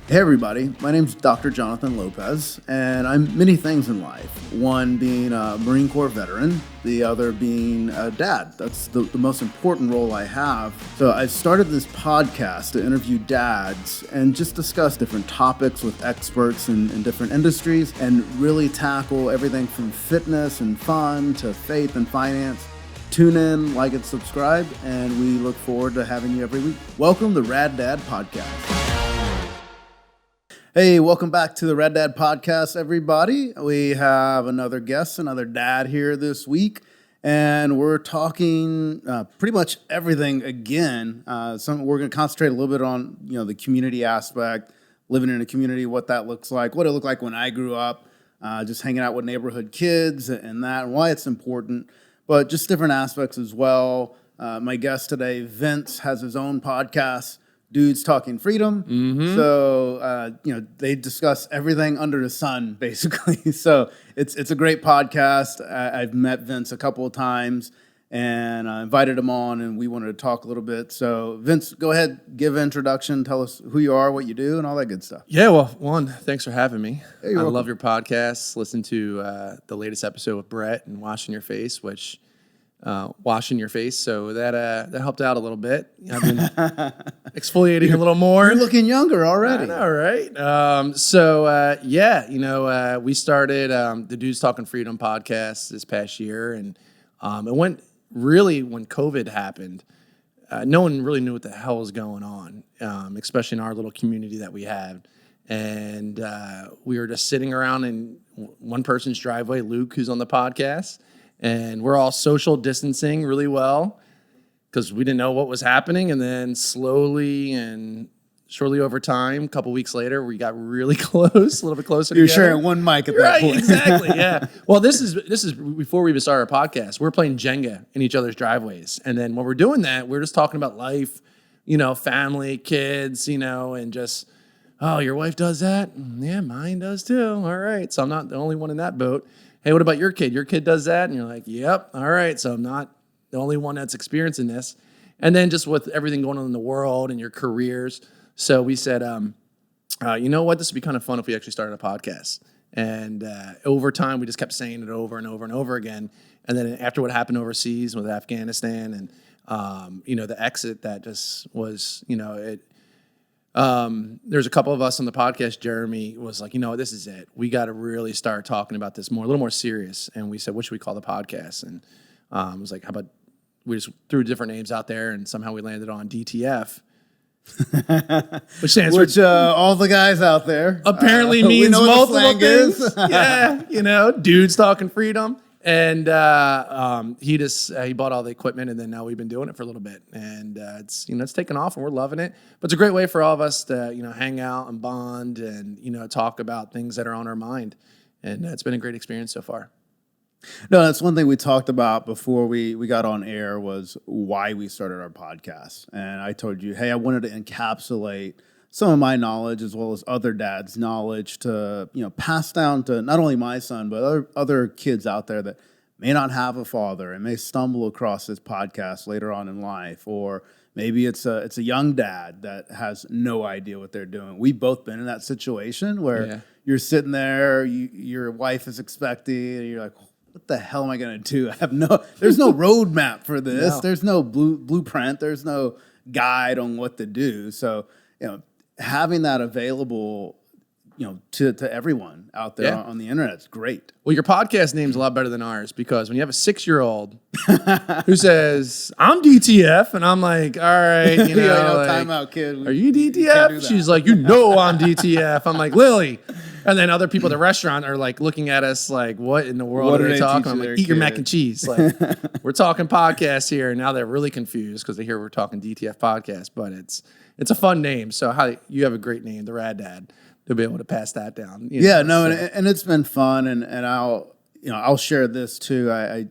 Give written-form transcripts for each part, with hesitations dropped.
Hey everybody, my name's Dr. Jonathan Lopez, and I'm many things in life. One being a Marine Corps veteran, the other being a dad. That's the most important role I have. So I started this podcast to interview dads and just discuss different topics with experts in different industries and really tackle everything from fitness and fun to faith and finance. Tune in, like and subscribe, and we look forward to having you every week. Welcome to Rad Dad Podcast. Hey, welcome back to the Rad Dad Podcast, everybody. We have another guest, another dad here this week, and we're talking pretty much everything again. We're going to concentrate a little bit on the community aspect, living in a community, what that looks like, what it looked like when I grew up, just hanging out with neighborhood kids and that, and why it's important, but just different aspects as well. My guest today, Vince, has his own podcast, Dudes Talking Freedom. Mm-hmm. So, they discuss everything under the sun, basically. So it's a great podcast. I've met Vince a couple of times, and I invited him on, and we wanted to talk a little bit. So, Vince, go ahead, give an introduction, tell us who you are, what you do, and all that good stuff. Yeah, well, one, thanks for having me. Hey, I love your podcast. Listen to the latest episode with Brett and Washing Your Face, which... washing your face, so that helped out a little bit. I've been exfoliating a little more. You're looking younger already. I know, right? We started the Dudes Talking Freedom podcast this past year, and it went really when COVID happened. No one really knew what the hell was going on, especially in our little community that we had. And we were just sitting around in one person's driveway, Luke, who's on the podcast. And we're all social distancing really well because we didn't know what was happening. And then slowly and shortly over time, a couple weeks later, we got really close, a little bit closer together. You're sharing one mic at that point. Exactly, yeah. Well, this is before we even started our podcast. We're playing Jenga in each other's driveways. And then when we're doing that, we're just talking about life, family, kids, and just, oh, your wife does that? Yeah, mine does too. All right. So I'm not the only one in that boat. Hey, what about your kid? Your kid does that? And you're like, yep, all right. So I'm not the only one that's experiencing this. And then just with everything going on in the world and your careers. So we said, you know what? This would be kind of fun if we actually started a podcast. And over time, we just kept saying it over and over and over again. And then after what happened overseas with Afghanistan and, the exit that just was, there's a couple of us on the podcast. Jeremy was like, this is it. We got to really start talking about this more, a little more serious. And we said, what should we call the podcast? And I was like, how about we just threw different names out there, and somehow we landed on DTF, which stands for all the guys out there apparently means multiple things. Yeah, Dudes Talking Freedom. And he bought all the equipment, and then now we've been doing it for a little bit, and it's taken off, and we're loving it. But it's a great way for all of us to hang out and bond, and talk about things that are on our mind, and it's been a great experience so far. No, that's one thing we talked about before we got on air was why we started our podcast, and I told you, hey, I wanted to encapsulate some of my knowledge as well as other dads' knowledge to, pass down to not only my son, but other kids out there that may not have a father and may stumble across this podcast later on in life. Or maybe it's a young dad that has no idea what they're doing. We've both been in that situation where you're sitting there, your wife is expecting, and you're like, what the hell am I going to do? There's no roadmap for this. No. There's no blueprint. There's no guide on what to do. So, having that available, to everyone out there on the internet is great. Well, your podcast name's a lot better than ours because when you have a 6-year-old who says, I'm DTF, and I'm like, all right, time out, kid. Are you DTF? She's like, I'm DTF. I'm like, Lily. And then other people at the restaurant are like looking at us like, what in the world are they talking? I'm like, eat your mac and cheese. Like, we're talking podcasts here, and now they're really confused because they hear we're talking DTF podcast, but it's a fun name. So you have a great name, the Rad Dad. They'll be able to pass that down. And it's been fun, and I'll share this too. I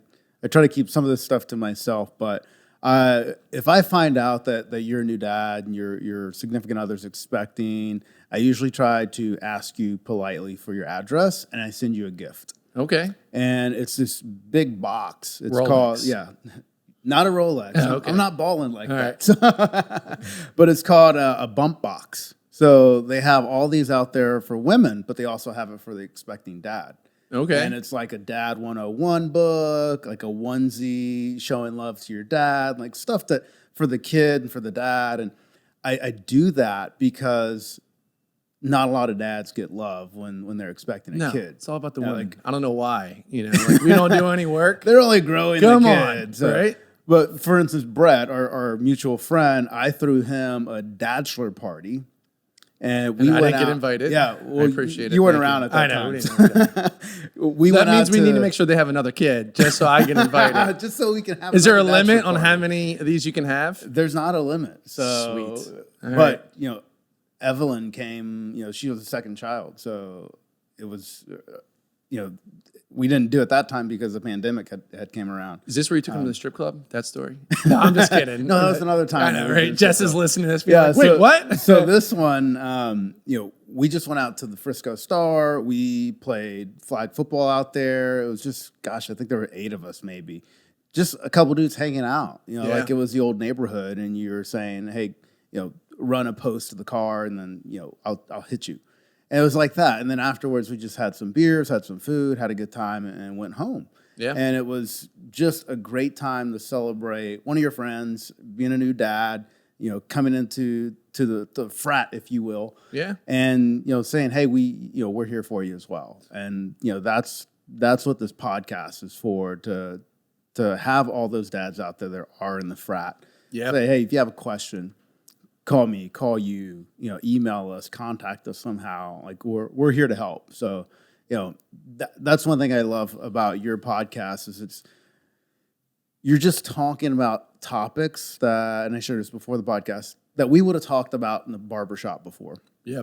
try to keep some of this stuff to myself, but if I find out that you're a new dad and your significant other's expecting, I usually try to ask you politely for your address, and I send you a gift. Okay. And it's this big box. It's Rolex. called, not a Rolex. Okay. I'm not balling like that. Right. But it's called a bump box. So they have all these out there for women, but they also have it for the expecting dad. Okay. And it's like a dad 101 book, like a onesie showing love to your dad, like stuff that for the kid and for the dad. And I do that because not a lot of dads get love when they're expecting a kid. It's all about the women. Like, I don't know why. Like we don't do any work. They're only growing Come the on, kids. So, right? But for instance, Brett, our mutual friend, I threw him a bachelor party. And I didn't get invited. Yeah, well, I appreciate it. You weren't around at that time. I know. That means we need to make sure they have another kid just so I get invited. Just so we can have. Is there a limit on how many of these you can have? There's not a limit. So, sweet. But Evelyn came. She was the second child, so it was. We didn't do it that time because the pandemic had came around. Is this where you took him to the strip club? That story? No, I'm just kidding. No, that was another time. I know, right? Jess is listening to this. Yeah. Like, wait, what? So this one, we just went out to the Frisco Star. We played flag football out there. It was just, I think there were 8 of us maybe. Just a couple dudes hanging out. Like it was the old neighborhood, and you were saying, hey, run a post to the car, and then I'll hit you. And it was like that. And then afterwards, we just had some beers, had some food, had a good time, and went home. Yeah. And it was just a great time to celebrate one of your friends being a new dad, coming into the frat, if you will. Yeah. And, saying, hey, we're here for you as well. And, that's what this podcast is for, to have all those dads out there that are in the frat. Yeah. Say, hey, if you have a question, call me, call you, email us, contact us somehow. Like we're here to help. So, that's one thing I love about your podcast is you're just talking about topics that, and I shared this before the podcast, that we would have talked about in the barbershop before. Yeah.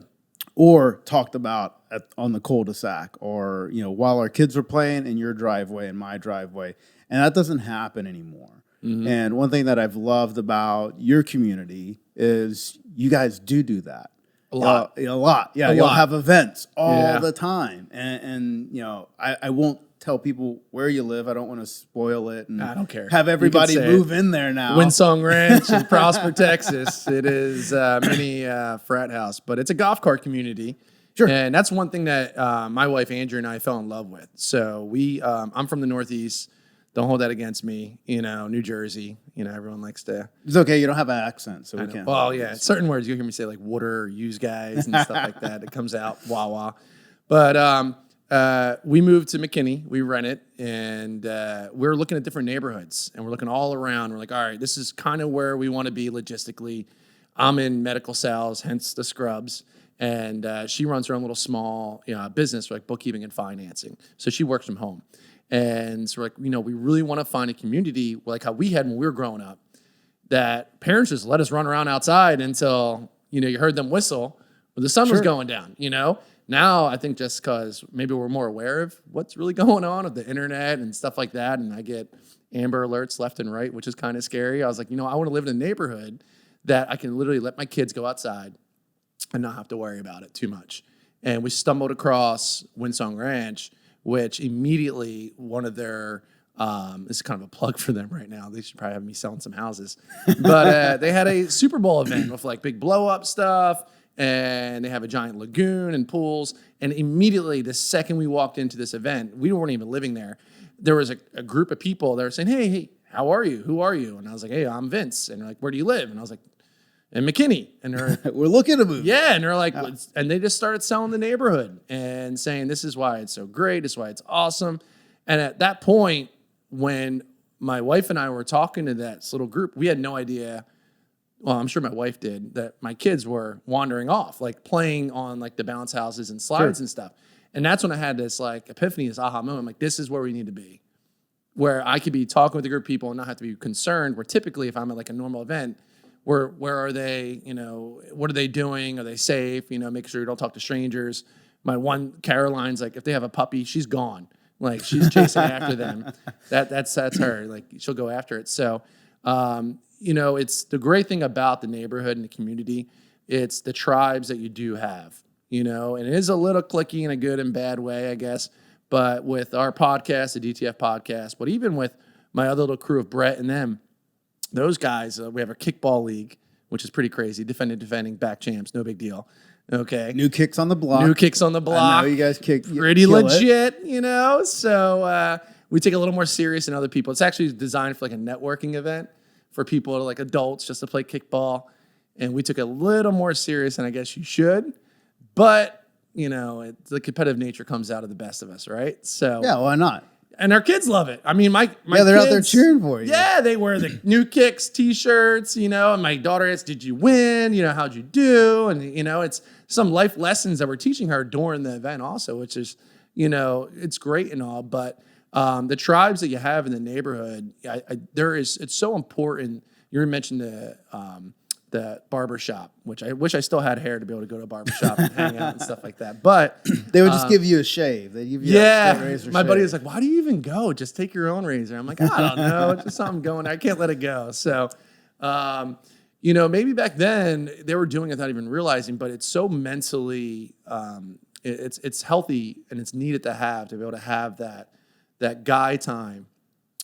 Or talked about on the cul-de-sac, or, while our kids were playing in your driveway and my driveway. And that doesn't happen anymore. Mm-hmm. And one thing that I've loved about your community is you guys do that. A lot. Yeah. You'll have events all the time. And I won't tell people where you live. I don't want to spoil it. And I don't care. Have everybody move in there now. Windsong Ranch in Prosper, Texas. It is a mini frat house, but it's a golf cart community. Sure. And that's one thing that my wife, Andrea, and I fell in love with. So I'm from the Northeast. Don't hold that against me. New Jersey. Everyone likes to. It's okay. You don't have an accent, so we can't. Well, yeah. Certain words you'll hear me say like water or use guys and stuff like that. It comes out Wawa. But we moved to McKinney. We rent it, and we're looking at different neighborhoods, and we're looking all around. We're like, all right, this is kind of where we want to be logistically. I'm in medical sales, hence the scrubs. And she runs her own little small business, like bookkeeping and financing. So she works from home. And so we're like, we really want to find a community like how we had when we were growing up, that parents just let us run around outside until, you heard them whistle when the sun was going down, Now I think just because maybe we're more aware of what's really going on with the internet and stuff like that, and I get Amber Alerts left and right, which is kind of scary. I was like, I want to live in a neighborhood that I can literally let my kids go outside and not have to worry about it too much. And we stumbled across Windsong Ranch, which immediately one of their, this is kind of a plug for them right now. They should probably have me selling some houses. But they had a Super Bowl event with like big blow up stuff, and they have a giant lagoon and pools. And immediately, the second we walked into this event, we weren't even living there. There was a group of people that were saying, hey, how are you? Who are you? And I was like, hey, I'm Vince. And they're like, where do you live? And I was like, in McKinney. And they're we're looking to move. Yeah. And they're like, and they just started selling the neighborhood and saying, this is why it's so great. This is why it's awesome. And at that point, when my wife and I were talking to that little group, we had no idea. Well, I'm sure my wife did, that my kids were wandering off, like playing on like the bounce houses and slides and stuff. And that's when I had this like epiphany, this aha moment. I'm like, this is where we need to be, where I could be talking with a group of people and not have to be concerned. Where typically, if I'm at like a normal event, where are they? What are they doing? Are they safe? Make sure you don't talk to strangers. My one Caroline's like, if they have a puppy, she's gone. Like she's chasing after them. That's her. Like she'll go after it. So, it's the great thing about the neighborhood and the community. It's the tribes that you do have. And it is a little cliquey in a good and bad way, I guess. But with our podcast, the DTF podcast, but even with my other little crew of Brett and them, those guys, we have a kickball league which is pretty crazy. Defending back champs, no big deal. Okay. New kicks on the block. New kicks on the block. I know you guys pretty legit, So we take it a little more serious than other people. It's actually designed for like a networking event for people like adults just to play kickball. And we took it a little more serious than I guess you should. But, the competitive nature comes out of the best of us, right? So yeah, why not? And our kids love it. I mean, my they're kids, out there cheering for you. Yeah, they wear the New Kicks T-shirts, and my daughter asks, did you win? How'd you do? And, it's some life lessons that we're teaching her during the event also, which is, it's great and all. But the tribes that you have in the neighborhood, it's so important. You mentioned the barber shop, which I wish I still had hair to be able to go to a barber shop and hang out and stuff like that. But they would just give you a shave. They'd give you a straight razor my shave. buddy was like, why do you even go? Just take your own razor. I'm like, I don't know. It's just something going. I can't let it go. So, maybe back then they were doing it without even realizing, but it's so mentally, it's healthy and it's needed to be able to have that guy time,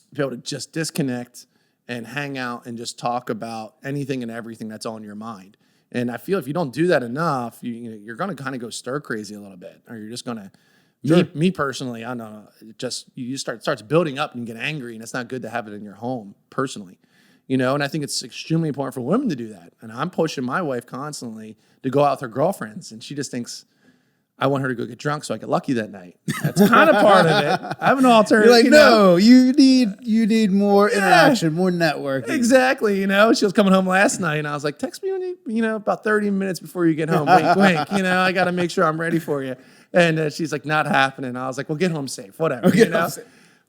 to be able to just disconnect and hang out and just talk about anything and everything that's on your mind. And I feel if you don't do that enough, you're going to kind of go stir crazy a little bit, or you're just going to. Sure. Me personally, I don't know. It starts building up and you get angry, and it's not good to have it in your home personally, And I think it's extremely important for women to do that. And I'm pushing my wife constantly to go out with her girlfriends, and she just thinks I want her to go get drunk so I get lucky that night. That's kind of part of it. I have an alternative. You're like, no, you need more interaction, more networking. Exactly. She was coming home last night, and I was like, text me when you, about 30 minutes before you get home. Wink, wink. I got to make sure I'm ready for you. And she's like, not happening. I was like, well, get home safe, whatever. Home safe.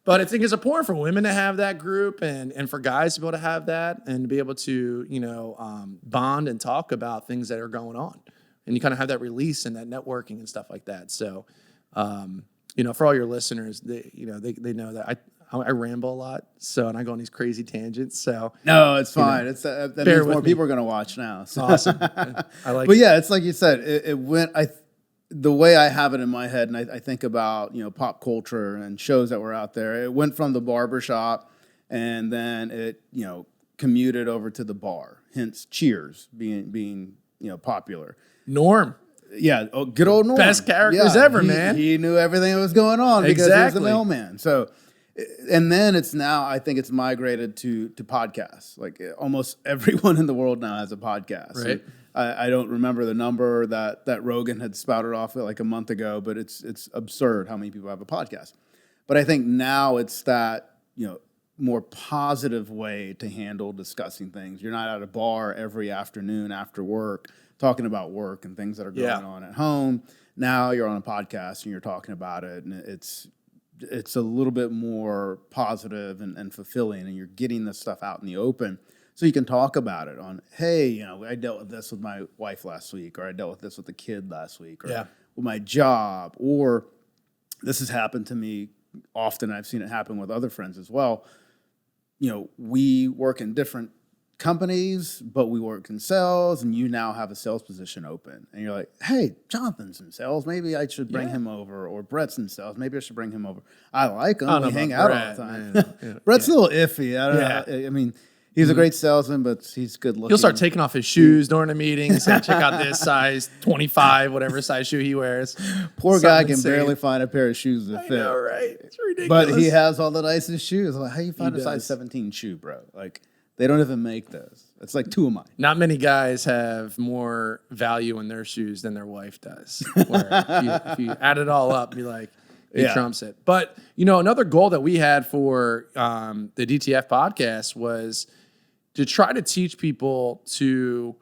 But I think it's important for women to have that group, and for guys to be able to have that, and to be able to, bond and talk about things that are going on. And you kind of have that release and that networking and stuff like that. So, for all your listeners, they know that I ramble a lot. So, and I go on these crazy tangents. So no, it's fine. That means more people are going to watch now. So. Awesome. I like. But yeah, it's like you said. It went. The way I have it in my head, and I think about pop culture and shows that were out there. It went from the barbershop, and then it commuted over to the bar. Hence, Cheers being popular. Norm. Yeah, good old Norm. Best characters ever, man. He knew everything that was going on because he was the mailman. So, and then I think it's migrated to podcasts. Like almost everyone in the world now has a podcast. Right. I don't remember the number that Rogan had spouted off like a month ago, but it's absurd how many people have a podcast. But I think now it's that, more positive way to handle discussing things. You're not at a bar every afternoon after work talking about work and things that are going on at home. Now you're on a podcast and you're talking about it, and it's a little bit more positive and fulfilling, and you're getting this stuff out in the open so you can talk about it on, hey, I dealt with this with my wife last week, or I dealt with this with the kid last week, or with my job, or this has happened to me often. I've seen it happen with other friends as well. We work in different companies, but we work in sales, and you now have a sales position open. And you're like, hey, Jonathan's in sales. Maybe I should bring him over. Or Brett's in sales. Maybe I should bring him over. I like him. We hang out all the time. Brett's a little iffy. I don't know. I mean, he's a great salesman, but he's good looking. He'll start taking off his shoes during a meeting and say, check out this size 25, whatever size shoe he wears. Poor guy can barely find a pair of shoes that fit. I know, right? It's ridiculous. But he has all the nicest shoes. Like, how you find a size 17 shoe, bro? Like, they don't even make those. It's like two of mine. Not many guys have more value in their shoes than their wife does. Where if you add it all up, be like, he trumps it. But, another goal that we had for the DTF podcast was to try to teach people to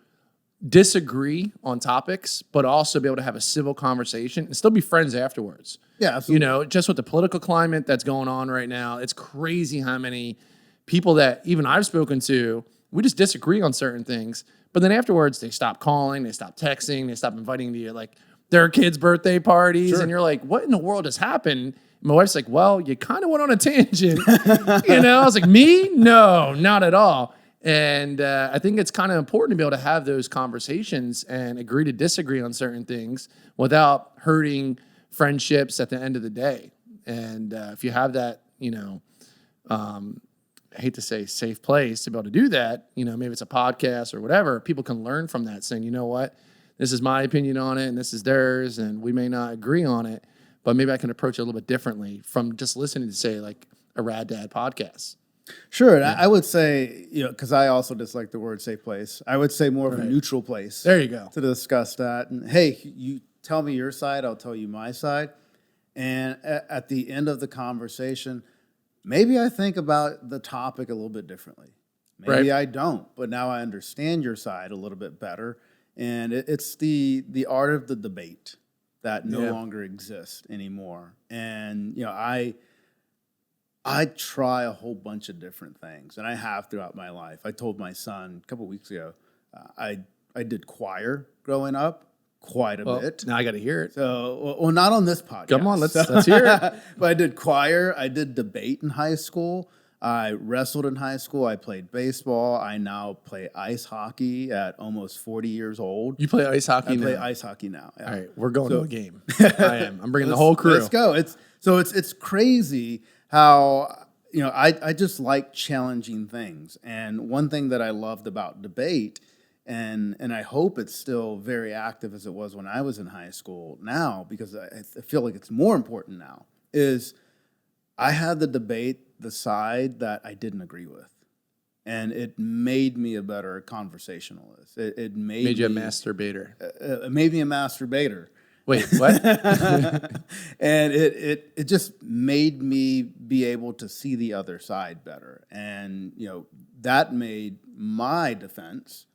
disagree on topics, but also be able to have a civil conversation and still be friends afterwards. Yeah, absolutely. Just with the political climate that's going on right now, it's crazy how many people that even I've spoken to, we just disagree on certain things, but then afterwards they stop calling, they stop texting, they stop inviting you to their kids' birthday parties, and you're like, what in the world has happened? My wife's like, well, you kind of went on a tangent. I was like, me? No, not at all. And I think it's kind of important to be able to have those conversations and agree to disagree on certain things without hurting friendships at the end of the day. And if you have that, I hate to say safe place to be able to do that. Maybe it's a podcast or whatever. People can learn from that, saying, you know what, this is my opinion on it and this is theirs, and we may not agree on it, but maybe I can approach it a little bit differently from just listening to, say, like a Rad Dad podcast. Sure. And I would say, because I also dislike the word safe place, I would say more of a neutral place. There you go. To discuss that. And hey, you tell me your side, I'll tell you my side. And at the end of the conversation, maybe I think about the topic a little bit differently. Maybe I don't, but now I understand your side a little bit better. And it's the art of the debate that no longer exists anymore. And, I try a whole bunch of different things, and I have throughout my life. I told my son a couple of weeks ago, I did choir growing up quite a bit. Now I got to hear it. So, well, not on this podcast. Come on, let's hear it. But I did choir. I did debate in high school. I wrestled in high school. I played baseball. I now play ice hockey at almost 40 years old. You play ice hockey now? I play ice hockey now. Yeah. All right, we're going to a game. I am. I'm bringing the whole crew. Let's go. It's crazy how, I just like challenging things. And one thing that I loved about debate, and I hope it's still very active as it was when I was in high school now, because I feel like it's more important now, is I had the debate the side that I didn't agree with. And it made me a better conversationalist. It made you a masturbator. It made me a masturbator. Wait, what? And it just made me be able to see the other side better. And, that made my defense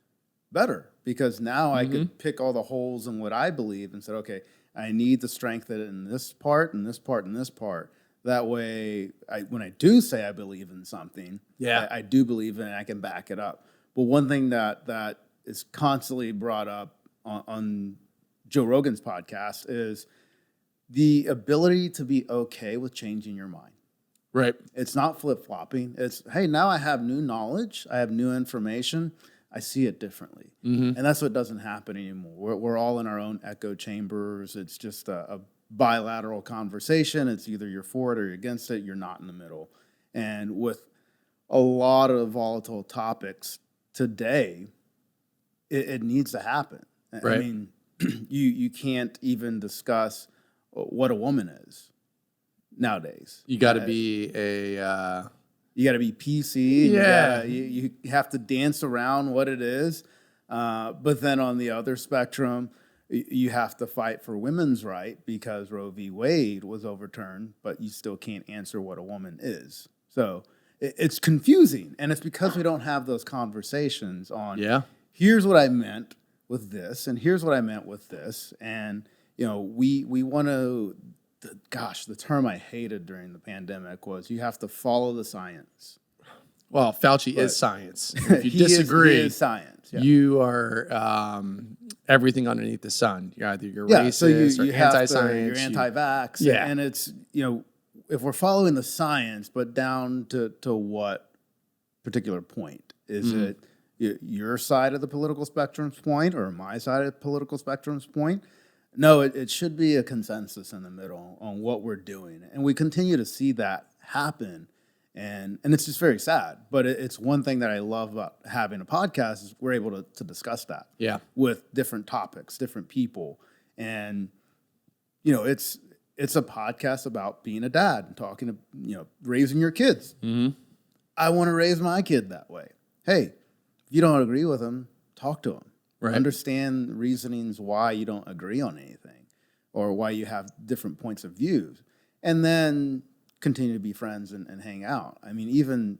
better, because now I could pick all the holes in what I believe and said, okay, I need to strengthen it in this part and this part and this part. That way, when I do say I believe in something, I do believe in it and I can back it up. But one thing that is constantly brought up on Joe Rogan's podcast is the ability to be okay with changing your mind. Right. It's not flip-flopping. It's, hey, now I have new knowledge. I have new information. I see it differently. And that's what doesn't happen anymore. We're all in our own echo chambers. It's just a bilateral conversation. It's either you're for it or you're against it. You're not in the middle. And with a lot of volatile topics today, it needs to happen. Right. I mean, you can't even discuss what a woman is nowadays. You got to be a... You got to be PC. Yeah. You have to dance around what it is. But then on the other spectrum, you have to fight for women's right because Roe v. Wade was overturned, but you still can't answer what a woman is. So it's confusing. And it's because we don't have those conversations on, here's what I meant with this, and here's what I meant with this. And, we want to... the term I hated during the pandemic was you have to follow the science. Well, Fauci is science. If you disagree, he is science. Yeah. You are everything underneath the sun. You're either racist so you or anti-science. You're anti-vax. And it's, if we're following the science, but down to what particular point? Is it your side of the political spectrum's point or my side of the political spectrum's point? No, it should be a consensus in the middle on what we're doing. And we continue to see that happen. And it's just very sad. But it's one thing that I love about having a podcast is we're able to discuss that with different topics, different people. And, it's a podcast about being a dad and talking to, raising your kids. I want to raise my kid that way. Hey, if you don't agree with them, talk to them. Right. Understand reasonings why you don't agree on anything or why you have different points of views. And then continue to be friends and hang out. I mean, even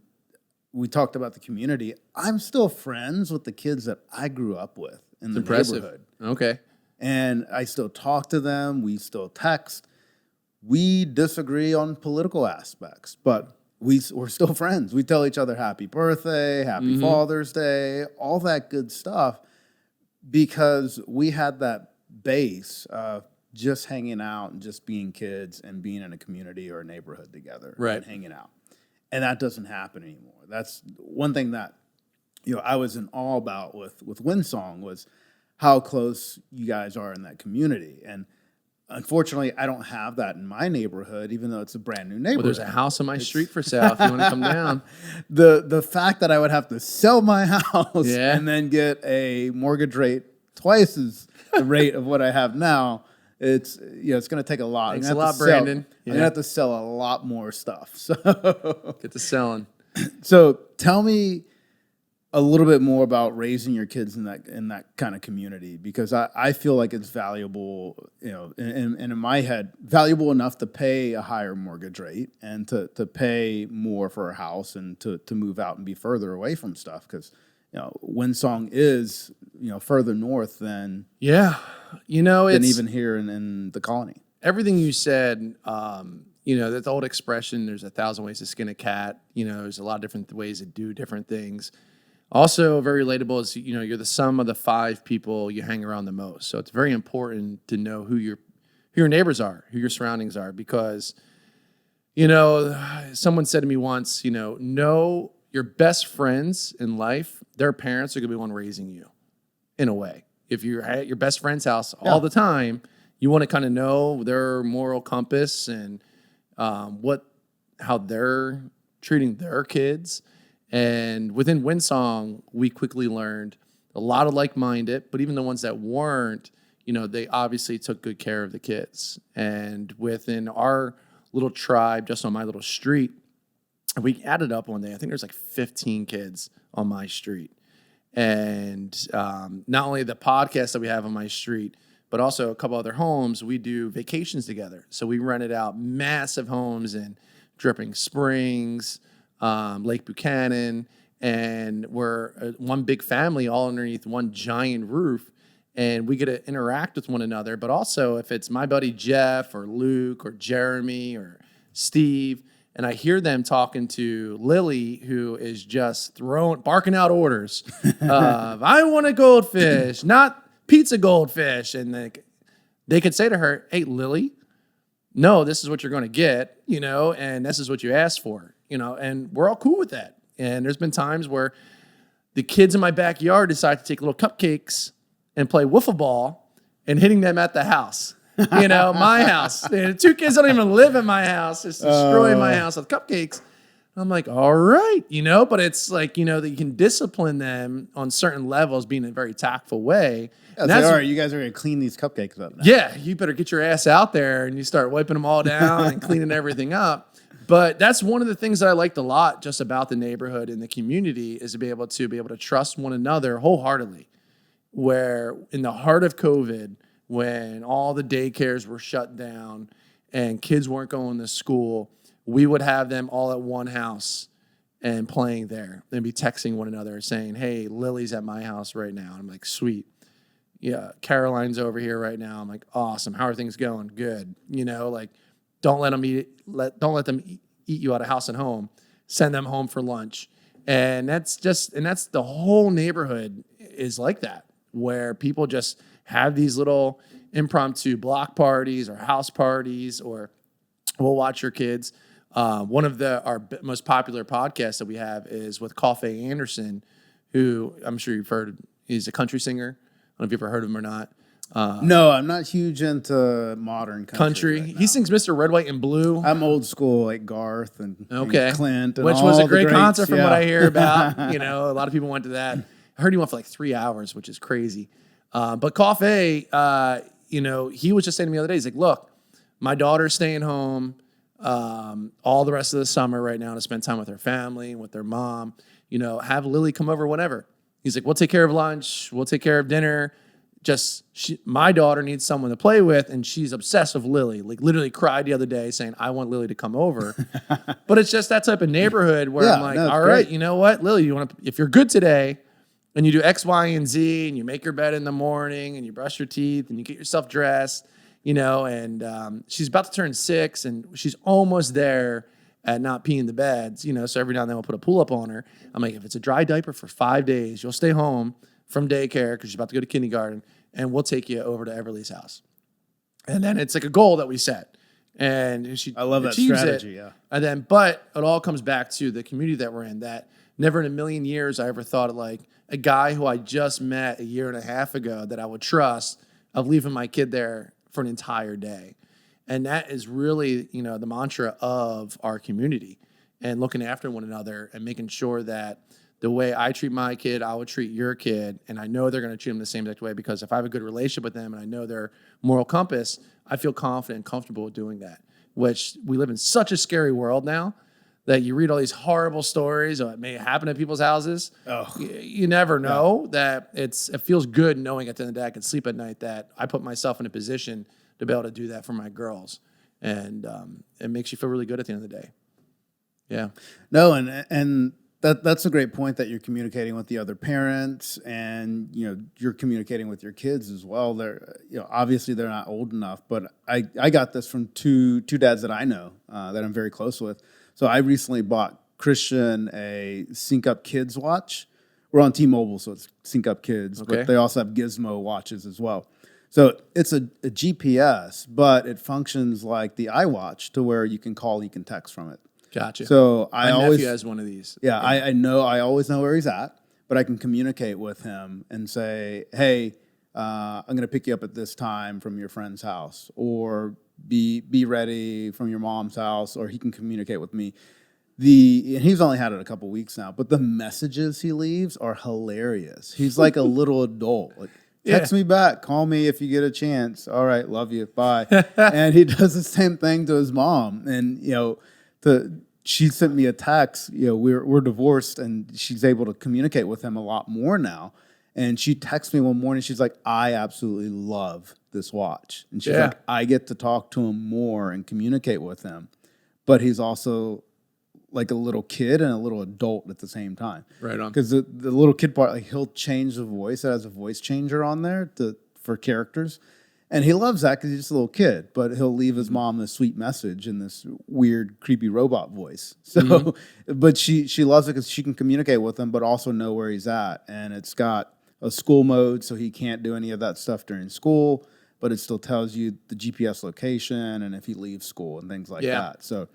we talked about the community. I'm still friends with the kids that I grew up with in the neighborhood. Okay. And I still talk to them. We still text. We disagree on political aspects, but we're still friends. We tell each other happy birthday, happy Father's Day, all that good stuff. Because we had that base of just hanging out and just being kids and being in a community or a neighborhood together and hanging out. And that doesn't happen anymore. That's one thing that, I was in awe about with Windsong was how close you guys are in that community. And Unfortunately, I don't have that in my neighborhood, even though it's a brand new neighborhood. Well, there's a house on my street for sale if you want to come down. The fact that I would have to sell my house Yeah. and then get a mortgage rate twice the rate of what I have now, it's it's going to take a lot. Thanks a lot, Brandon. I'm going to have to sell a lot more stuff. So Get to selling. So tell me a little bit more about raising your kids in that kind of community, because I feel like it's valuable, and in my head, valuable enough to pay a higher mortgage rate and to pay more for a house and to move out and be further away from stuff, because Windsong is further north than it's even here in the colony. Everything you said. That old expression, there's 1,000 ways to skin a cat. There's a lot of different ways to do different things. Also, very relatable is, you're the sum of the 5 people you hang around the most. So it's very important to know who your neighbors are, who your surroundings are, because, someone said to me once, know your best friends in life, their parents are going to be the one raising you, in a way. If you're at your best friend's house all the time, you want to kind of know their moral compass and how they're treating their kids. And within Windsong, we quickly learned a lot of like-minded, but even the ones that weren't, they obviously took good care of the kids. And within our little tribe, just on my little street, we added up one day, I think there's like 15 kids on my street. And not only the podcast that we have on my street, but also a couple other homes, we do vacations together. So we rented out massive homes in Dripping Springs, Lake Buchanan, and we're one big family all underneath one giant roof, and we get to interact with one another. But also, if it's my buddy Jeff or Luke or Jeremy or Steve, and I hear them talking to Lily, who is just barking out orders of, I want a goldfish, not pizza goldfish. And they could say to her, hey, Lily, no, this is what you're going to get, and this is what you asked for, and we're all cool with that. And there's been times where the kids in my backyard decide to take little cupcakes and play wiffle ball and hitting them at the house, my house. The 2 kids don't even live in my house, just destroying my house with cupcakes. I'm like, all right, but it's like, that you can discipline them on certain levels, being in a very tactful way. Yeah, that's all right, you guys are going to clean these cupcakes up now. Yeah, you better get your ass out there and you start wiping them all down and cleaning everything up. But that's one of the things that I liked a lot just about the neighborhood and the community, is to be able to trust one another wholeheartedly. Where in the heart of COVID, when all the daycares were shut down and kids weren't going to school, we would have them all at one house and playing there. They'd be texting one another saying, hey, Lily's at my house right now. I'm like, sweet. Yeah, Caroline's over here right now. I'm like, awesome. How are things going? Good. Don't let them eat you out of house and home. Send them home for lunch. And that's the whole neighborhood is like that, where people just have these little impromptu block parties or house parties, or we'll watch your kids. One of our most popular podcasts that we have is with Conley Anderson, who I'm sure you've heard. He's a country singer. I don't know if you've ever heard of him or not. No, I'm not huge into modern country. Right, he sings Mr. Red, White, and Blue. I'm old school, like Garth and Clint. And which all was a the great greats. concert from what I hear about. A lot of people went to that. I heard he went for like 3 hours, which is crazy. But Conley, he was just saying to me the other day, he's like, look, my daughter's staying home all the rest of the summer right now to spend time with her family and with their mom. Have Lily come over whenever. He's like, we'll take care of lunch. We'll take care of dinner. My daughter needs someone to play with, and she's obsessed with Lily. Like, literally cried the other day saying, I want Lily to come over. But it's just that type of neighborhood where I'm like, all right, you know what, Lily, if you're good today, and you do X, Y, and Z, and you make your bed in the morning, and you brush your teeth, and you get yourself dressed, and she's about to turn 6, and she's almost there at not peeing the beds, so every now and then we'll put a pull-up on her. I'm like, if it's a dry diaper for 5 days, you'll stay home from daycare because she's about to go to kindergarten, and we'll take you over to Everly's house. And then it's like a goal that we set. And I love that strategy, yeah. And then, but it all comes back to the community that we're in, that never in a million years I ever thought of like a guy who I just met a year and a half ago that I would trust, of leaving my kid there for an entire day. And that is really, the mantra of our community, and looking after one another and making sure that the way I treat my kid, I would treat your kid. And I know they're going to treat them the same exact way, because if I have a good relationship with them and I know their moral compass, I feel confident and comfortable with doing that, which we live in such a scary world now that you read all these horrible stories of what may happen at people's houses. Oh. You never know that it feels good knowing at the end of the day I can sleep at night that I put myself in a position to be able to do that for my girls. And it makes you feel really good at the end of the day. Yeah. No, and that's a great point, that you're communicating with the other parents, and you're communicating with your kids as well. They're obviously they're not old enough, but I got this from two dads that I know that I'm very close with. So I recently bought Christian a Syncup Kids watch. We're on T-Mobile, so it's Syncup Kids, but they also have Gizmo watches as well. So it's a GPS, but it functions like the iWatch, to where you can call, you can text from it. Gotcha. So my nephew has one of these. Yeah, I know. I always know where he's at, but I can communicate with him and say, "Hey, I'm going to pick you up at this time from your friend's house," or be ready from your mom's house, or he can communicate with me. And he's only had it a couple weeks now, but the messages he leaves are hilarious. He's like a little adult. Like, text me back, call me if you get a chance. All right, love you, bye. And he does the same thing to his mom. And she sent me a text. We're divorced, and she's able to communicate with him a lot more now. And she texted me one morning. She's like, "I absolutely love this watch." And she's like, "I get to talk to him more and communicate with him, but he's also like a little kid and a little adult at the same time." Right on. Because the little kid part, like, he'll change the voice. It has a voice changer on there for characters. And he loves that because he's just a little kid, but he'll leave his mom this sweet message in this weird, creepy robot voice. So, but she loves it because she can communicate with him, but also know where he's at. And it's got a school mode, so he can't do any of that stuff during school, but it still tells you the GPS location and if he leaves school and things like that. So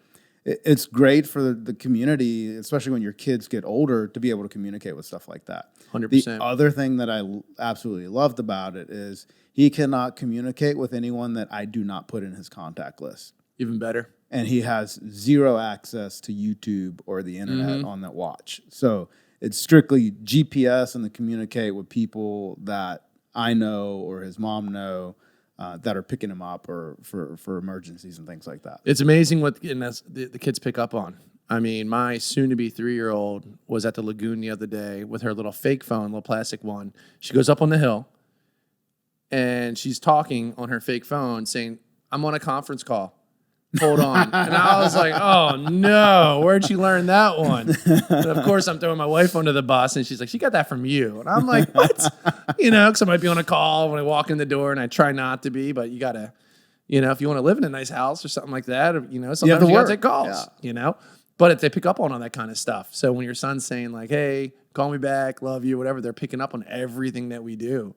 it's great for the community, especially when your kids get older, to be able to communicate with stuff like that. 100%. The other thing that I absolutely loved about it is he cannot communicate with anyone that I do not put in his contact list. Even better. And he has zero access to YouTube or the internet on that watch. So it's strictly GPS and to communicate with people that I know or his mom know that are picking him up or for emergencies and things like that. It's amazing what the kids pick up on. I mean, my soon-to-be 3-year-old was at the lagoon the other day with her little fake phone, little plastic one. She goes up on the hill, and she's talking on her fake phone saying, "I'm on a conference call. Hold on." And I was like, "Oh, no. Where'd she learn that one?" And of course, I'm throwing my wife under the bus, and she's like, "She got that from you." And I'm like, "What?" Because I might be on a call when I walk in the door, and I try not to be, but you got to, if you want to live in a nice house or something like that, or, sometimes you got to take calls, But if they pick up on all that kind of stuff. So when your son's saying like, "Hey, call me back, love you," whatever, they're picking up on everything that we do.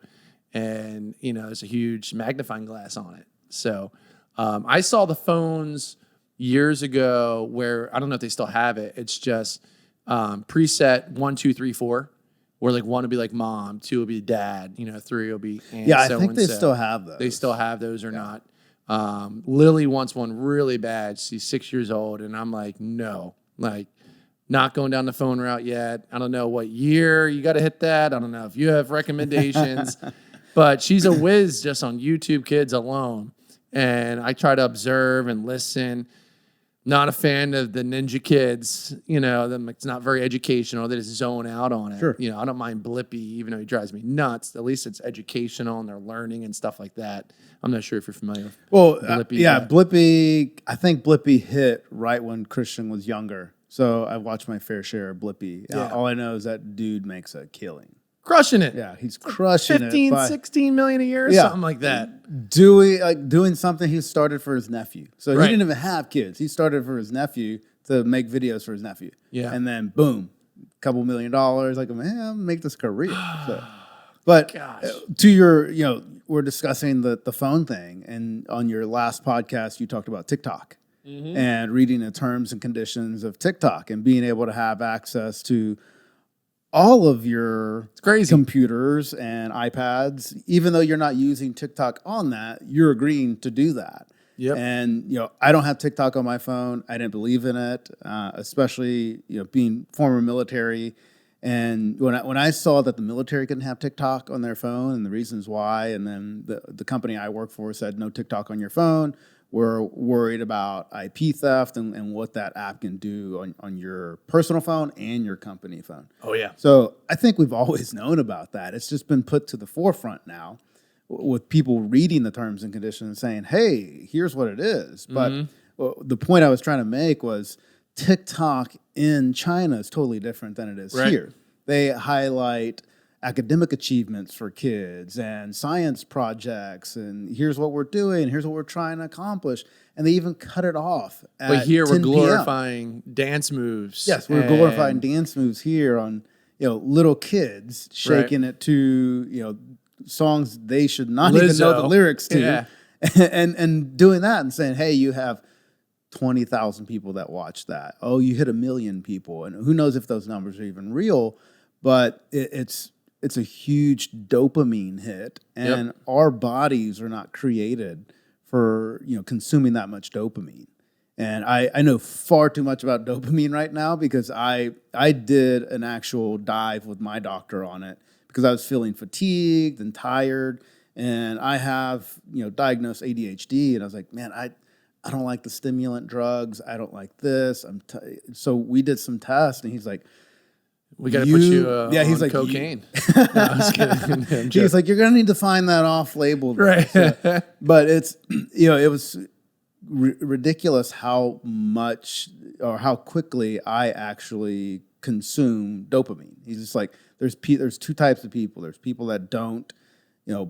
And, there's a huge magnifying glass on it. So I saw the phones years ago where, I don't know if they still have it. It's just preset 1, 2, 3, 4, where like 1 would be like mom, 2 will be dad, 3 will be aunt. Yeah, I think they still have those. They still have those or not. Lily wants one really bad. She's 6 years old, and I'm like, no, like, not going down the phone route yet. I don't know what year you got to hit that. I don't know if you have recommendations, but she's a whiz just on YouTube Kids alone. And I try to observe and listen. Not a fan of the Ninja Kids, it's not very educational. They just zone out on it. Sure. I don't mind Blippi, even though he drives me nuts. At least it's educational and they're learning and stuff like that. I'm not sure if you're familiar with Blippi. Blippi, I think Blippi hit right when Christian was younger. So I watched my fair share of Blippi. Yeah. All I know is that dude makes a killing. Crushing it. Yeah, he's crushing 15, it. 16 million a year or something like that. Doing something he started for his nephew. So Right. he didn't even have kids. He started for his nephew to make videos for his nephew. Yeah. And then boom, $2 million. Like, man, I'm gonna make this career. So, but to your, we're discussing the phone thing, and on your last podcast, you talked about TikTok and reading the terms and conditions of TikTok and being able to have access to all of your crazy. computers and iPads, even though you're not using TikTok on that, you're agreeing to do that. Yep. And, I don't have TikTok on my phone. I didn't believe in it, especially, being former military. And when I saw that the military couldn't have TikTok on their phone and the reasons why, and then the company I work for said no TikTok on your phone, we're worried about IP theft and what that app can do on your personal phone and your company phone. Oh, yeah. So I think we've always known about that. It's just been put to the forefront now with people reading the terms and conditions and saying, hey, here's what it is. But the point I was trying to make was TikTok in China is totally different than it is here. They highlight academic achievements for kids and science projects, and here's what we're doing, here's what we're trying to accomplish, and they even cut it off at But here 10 we're glorifying dance moves. Yes, we're glorifying dance moves here on little kids shaking it to songs they should not even know the lyrics to, and doing that and saying, hey, you have 20,000 people that watch that. Oh, you hit 1 million people, and who knows if those numbers are even real, but it's a huge dopamine hit, and our bodies are not created for consuming that much dopamine. And I know far too much about dopamine right now because I did an actual dive with my doctor on it because I was feeling fatigued and tired, and I have diagnosed ADHD, and I was like, man, I don't like the stimulant drugs. I don't like this. So we did some tests, and he's like, we got to put you on he's like, cocaine. No, I was kidding. He's like, you're going to need to find that off-label. Right. So, but it's, it was ridiculous how much or how quickly I actually consume dopamine. He's just like, there's two types of people. There's people that don't,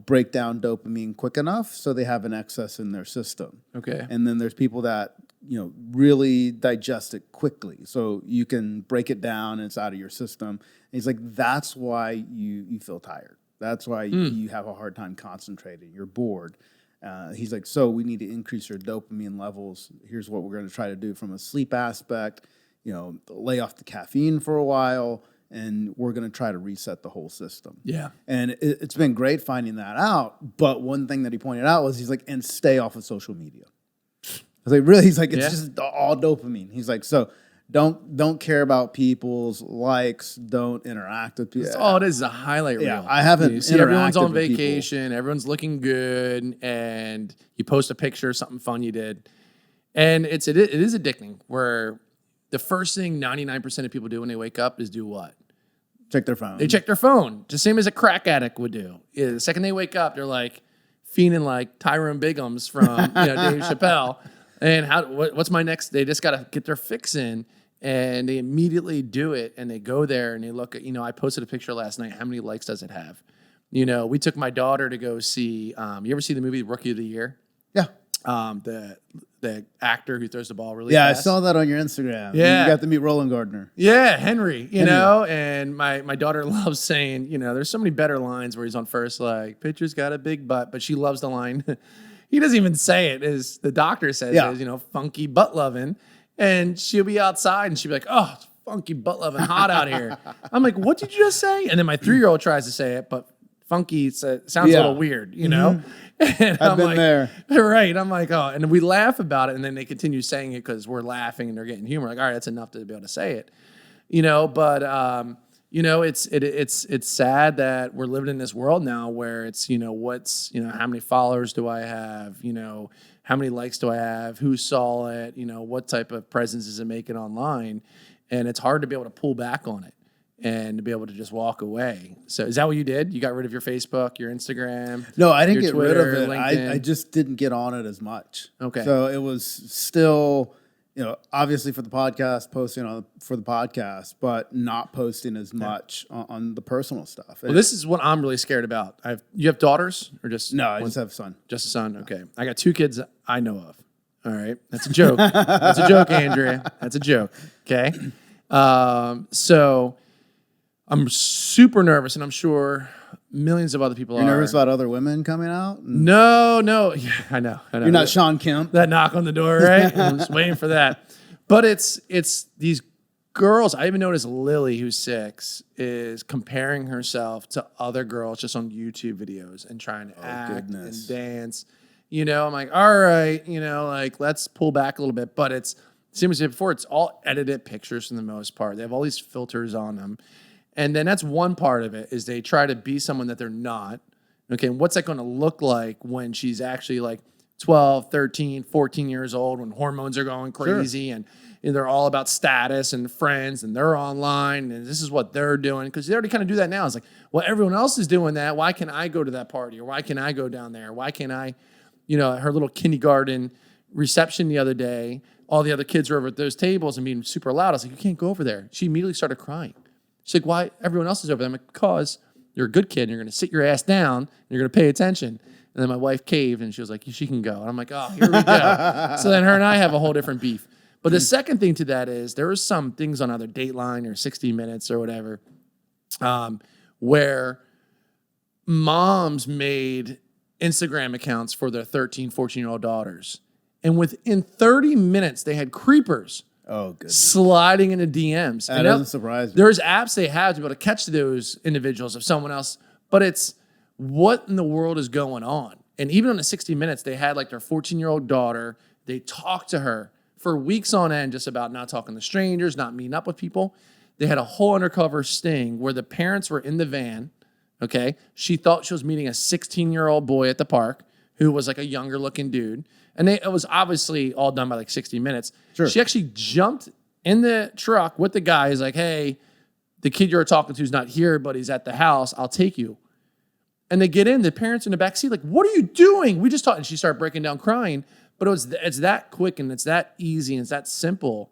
break down dopamine quick enough, so they have an excess in their system. Okay. And then there's people that really digest it quickly, so you can break it down and it's out of your system. And he's like, that's why you feel tired. That's why you have a hard time concentrating. You're bored. He's like, so we need to increase your dopamine levels. Here's what we're going to try to do from a sleep aspect. Lay off the caffeine for a while, and we're going to try to reset the whole system. Yeah. And it's been great finding that out. But one thing that he pointed out was, he's like, and stay off of social media. I was like, really? He's like, it's just all dopamine. He's like, so don't care about people's likes. Don't interact with people. That's all it is a highlight reel. Yeah, I haven't. You see, everyone's on vacation. Everyone's looking good, and you post a picture of something fun you did, and it is addicting. Where the first thing 99% of people do when they wake up is do what? Check their phone. They check their phone, just same as a crack addict would do. The second they wake up, they're like fiending like Tyrone Biggums from Dave Chappelle. And what's my next? They just got to get their fix in, and they immediately do it. And they go there and they look at, I posted a picture last night. How many likes does it have? We took my daughter to go see. You ever see the movie Rookie of the Year? Yeah. The actor who throws the ball really fast. I saw that on your Instagram. Yeah. You got to meet Roland Gardner. Yeah, Henry, and my daughter loves saying, there's so many better lines where he's on first, like, pitcher's got a big butt, but she loves the line. He doesn't even say it, as the doctor says, funky butt loving. And she'll be outside and she'll be like, oh, it's funky butt loving hot out here. I'm like, what did you just say? And then my 3-year-old tries to say it, but funky sounds a little weird, And I've been there. Right. I'm like, oh, and we laugh about it, and then they continue saying it because we're laughing and they're getting humor. Like, all right, that's enough to be able to say it, but it's sad that we're living in this world now where it's, how many followers do I have? How many likes do I have? Who saw it? What type of presence is it making online? And it's hard to be able to pull back on it and to be able to just walk away. So is that what you did? You got rid of your Facebook, your Instagram? No, I didn't get Twitter, rid of it. I just didn't get on it as much. Okay. So it was still, obviously for the podcast, posting for the podcast, but not posting as much on the personal stuff. Well, this is what I'm really scared about. You have daughters or just no? I just have a son. Just a son. Okay, I got 2 kids I know of. All right, that's a joke. That's a joke, Andrea. That's a joke. Okay, so I'm super nervous, and I'm sure millions of other people You're nervous about other women coming out? No. Yeah, I know. You're not Sean Kemp. That knock on the door, right? I'm just waiting for that. But it's these girls, I even noticed Lily, who's 6, is comparing herself to other girls just on YouTube videos and trying to act and dance. You know, I'm like, all right, you know, like let's pull back a little bit. But it's, same as before, it's all edited pictures for the most part. They have all these filters on them. And then that's one part of it, is they try to be someone that they're not. Okay, and what's that going to look like when she's actually like 12, 13, 14 years old, when hormones are going crazy and they're all about status and friends and they're online and this is what they're doing, because they already kind of do that now. It's like, well, everyone else is doing that. Why can't I go to that party? Or why can't I go down there? Why can't I, you know, her little kindergarten reception the other day, all the other kids were over at those tables and being super loud. I was like, you can't go over there. She immediately started crying. She's like, why? Everyone else is over there. I'm like, because you're a good kid and you're going to sit your ass down and you're going to pay attention. And then my wife caved and she was like, she can go. And I'm like, oh, here we go. So then her and I have a whole different beef. But the second thing to that is there are some things on either Dateline or 60 Minutes or whatever where moms made Instagram accounts for their 13, 14-year-old daughters. And within 30 minutes, they had creepers sliding into DMs. That doesn't surprise me. There's apps they have to be able to catch those individuals of someone else. But it's what in the world is going on? And even on the 60 Minutes, they had like their 14-year-old daughter. They talked to her for weeks on end just about not talking to strangers, not meeting up with people. They had a whole undercover sting where the parents were in the van, okay? She thought she was meeting a 16-year-old boy at the park who was like a younger looking dude. And it was obviously all done by like 60 Minutes. Sure. She actually jumped in the truck with the guy. He's like, hey, the kid you're talking to is not here, but he's at the house. I'll take you. And they get in, the parents in the back seat, like, what are you doing? We just talked. And she started breaking down crying. But it's that quick and it's that easy and it's that simple.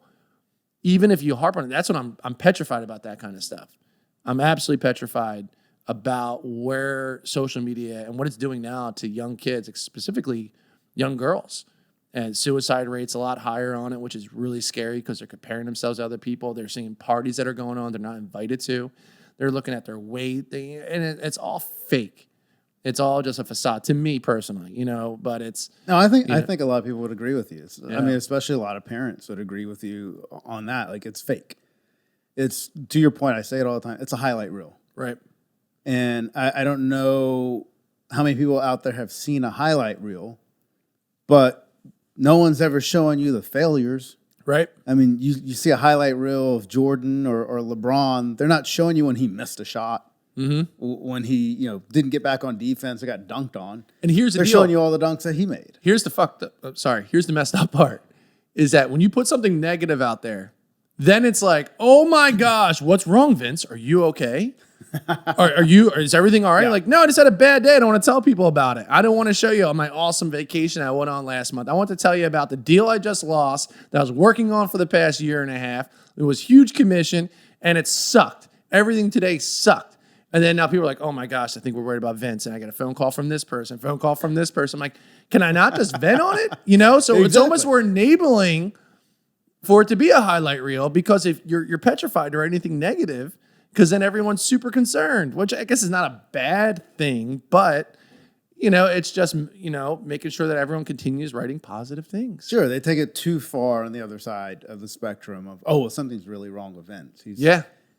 Even if you harp on it, that's what I'm petrified about, that kind of stuff. I'm absolutely petrified about where social media and what it's doing now to young kids, specifically young girls. And suicide rates a lot higher on it, which is really scary because they're comparing themselves to other people. They're seeing parties that are going on they're not invited to. They're looking at their weight, and it's all fake. It's all just a facade to me personally, you know, but it's... No, I think a lot of people would agree with you. I mean, especially a lot of parents would agree with you on that. Like, it's fake. It's, to your point, I say it all the time, it's a highlight reel. Right. And I don't know how many people out there have seen a highlight reel, but no one's ever showing you the failures. Right. I mean, you see a highlight reel of Jordan or LeBron, they're not showing you when he missed a shot. Mm-hmm. When he, didn't get back on defense, it got dunked on. And here's the deal. They're showing you all the dunks that he made. Here's the messed up part, is that when you put something negative out there, then it's like, oh my gosh, what's wrong, Vince? Are you okay? Is everything all right? Yeah. Like, no, I just had a bad day. I don't want to tell people about it. I don't want to show you my awesome vacation I went on last month. I want to tell you about the deal I just lost that I was working on for the past year and a half. It was huge commission and it sucked. Everything today sucked. And then now people are like, oh my gosh, I think we're worried about Vince. And I got a phone call from this person, phone call from this person. I'm like, can I not just vent on it? So Exactly. It's almost we're enabling for it to be a highlight reel, because if you're petrified or anything negative, because then everyone's super concerned, which I guess is not a bad thing, but it's just, making sure that everyone continues writing positive things. Sure, they take it too far on the other side of the spectrum of, something's really wrong with Vince.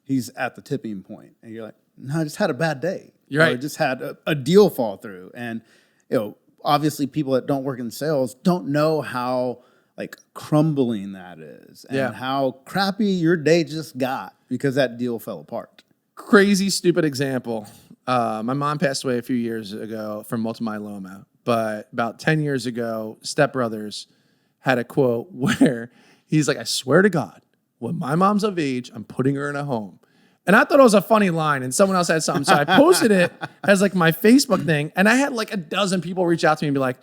He's at the tipping point. And you're like, no, I just had a bad day. You're right. I just had a deal fall through. And, obviously people that don't work in sales don't know how crumbling that is and how crappy your day just got because that deal fell apart. Crazy, stupid example. My mom passed away a few years ago from multiple myeloma, but about 10 years ago, Step Brothers had a quote where he's like, I swear to God, when my mom's of age, I'm putting her in a home. And I thought it was a funny line, and someone else had something. So I posted it as my Facebook thing, and I had a dozen people reach out to me and be like,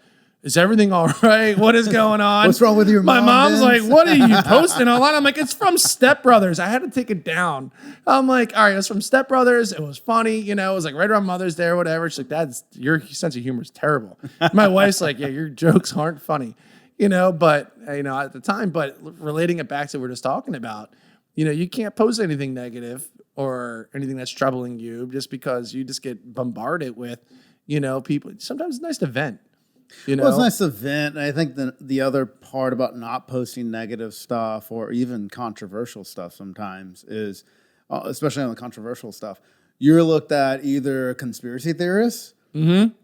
is everything all right? What is going on? What's wrong with your mom? My mom's Vince? like, what are you posting online? I'm like, it's from Step Brothers. I had to take it down. I'm like, all right, it was from Step Brothers. It was funny. It was right around Mother's Day or whatever. She's like, your sense of humor is terrible. My wife's like, yeah, your jokes aren't funny. But at the time, but relating it back to what we're just talking about, you can't post anything negative or anything that's troubling you just because you just get bombarded with, people. Sometimes it's nice to vent. You know, Well, it's nice to vent. And I think the other part about not posting negative stuff or even controversial stuff sometimes is, especially on the controversial stuff, you're looked at either a conspiracy theorist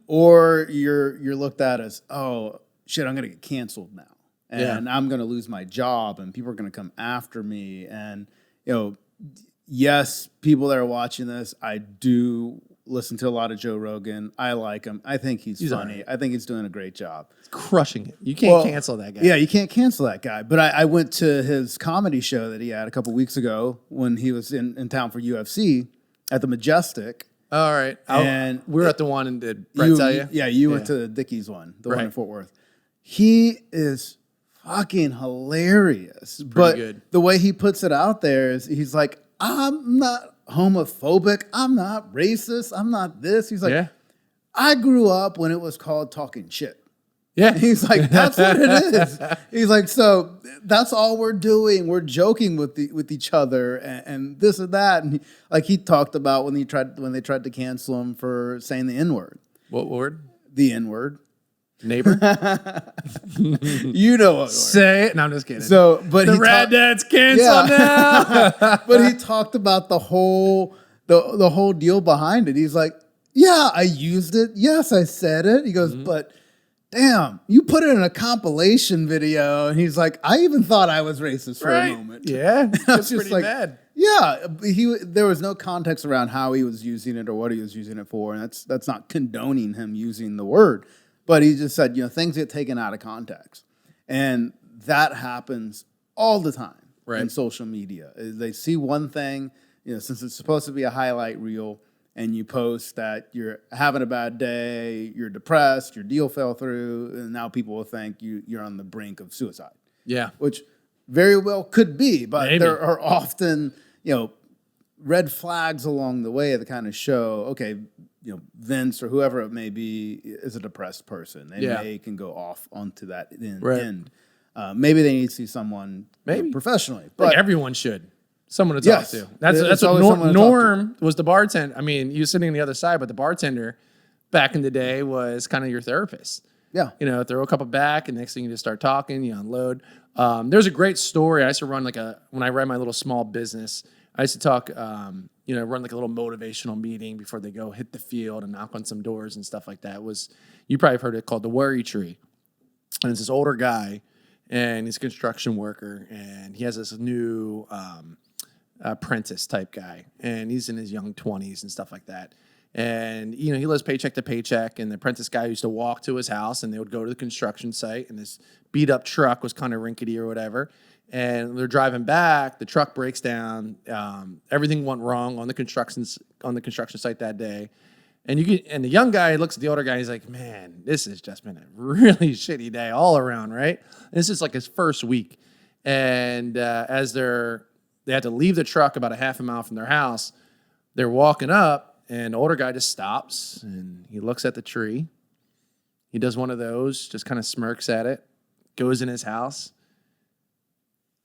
or you're looked at as, oh shit, I'm gonna get canceled now, and I'm gonna lose my job, and people are gonna come after me, and yes, people that are watching this, I do listen to a lot of Joe Rogan. I like him. I think he's funny. Right. I think he's doing a great job. Crushing it. You can't cancel that guy. Yeah, you can't cancel that guy. But I went to his comedy show that he had a couple weeks ago when he was in town for UFC at the Majestic. All right. And we were at the one, and did Brett tell you? Yeah, you went to the Dickies one, the one in Fort Worth. He is fucking hilarious. But good. the way he puts it out there is he's like, I'm not homophobic. I'm not racist. I'm not this. He's like, I grew up when it was called talking shit. Yeah. He's like, that's what it is. He's like, so that's all we're doing. We're joking with each other and this and that. And he talked about when they tried to cancel him for saying the N-word. What word? The N-word. Neighbor? You know what word. Say it. No, I'm just kidding. So, but the Rad Dad's canceled now. But he talked about the whole deal behind it. He's like, yeah, I used it. Yes, I said it. He goes, but damn, you put it in a compilation video. And he's like, I even thought I was racist for a moment. Yeah, that's pretty bad. Yeah, there was no context around how he was using it or what he was using it for, and that's not condoning him using the word. But he just said, things get taken out of context. And that happens all the time in social media. They see one thing, since it's supposed to be a highlight reel, and you post that you're having a bad day, you're depressed, your deal fell through, and now people will think you're on the brink of suicide. Yeah. Which very well could be, but there are often, red flags along the way that kind of show, okay, Vince or whoever it may be is a depressed person. They can go off onto that end. Maybe they need to see someone professionally. But everyone should. Someone to talk to. That's what Norm was the bartender. I mean, he was sitting on the other side, but the bartender back in the day was kind of your therapist. Yeah. Throw a couple back, and next thing you just start talking, you unload. There's a great story. I used to run when I ran my little small business, I used to talk, run like a little motivational meeting before they go hit the field and knock on some doors and stuff like that. You probably have heard it called the worry tree. And it's this older guy, and he's a construction worker, and he has this new apprentice type guy, and he's in his young 20s and stuff like that. And, he lives paycheck to paycheck, and the apprentice guy used to walk to his house, and they would go to the construction site, and this beat up truck was kind of rinkety or whatever. And they're driving back, the truck breaks down, everything went wrong on the construction site that day. And the young guy looks at the older guy, he's like, man, this has just been a really shitty day all around, right? And this is like his first week. And as they had to leave the truck about a half a mile from their house, they're walking up, and the older guy just stops, and he looks at the tree. He does one of those, just kind of smirks at it, goes in his house.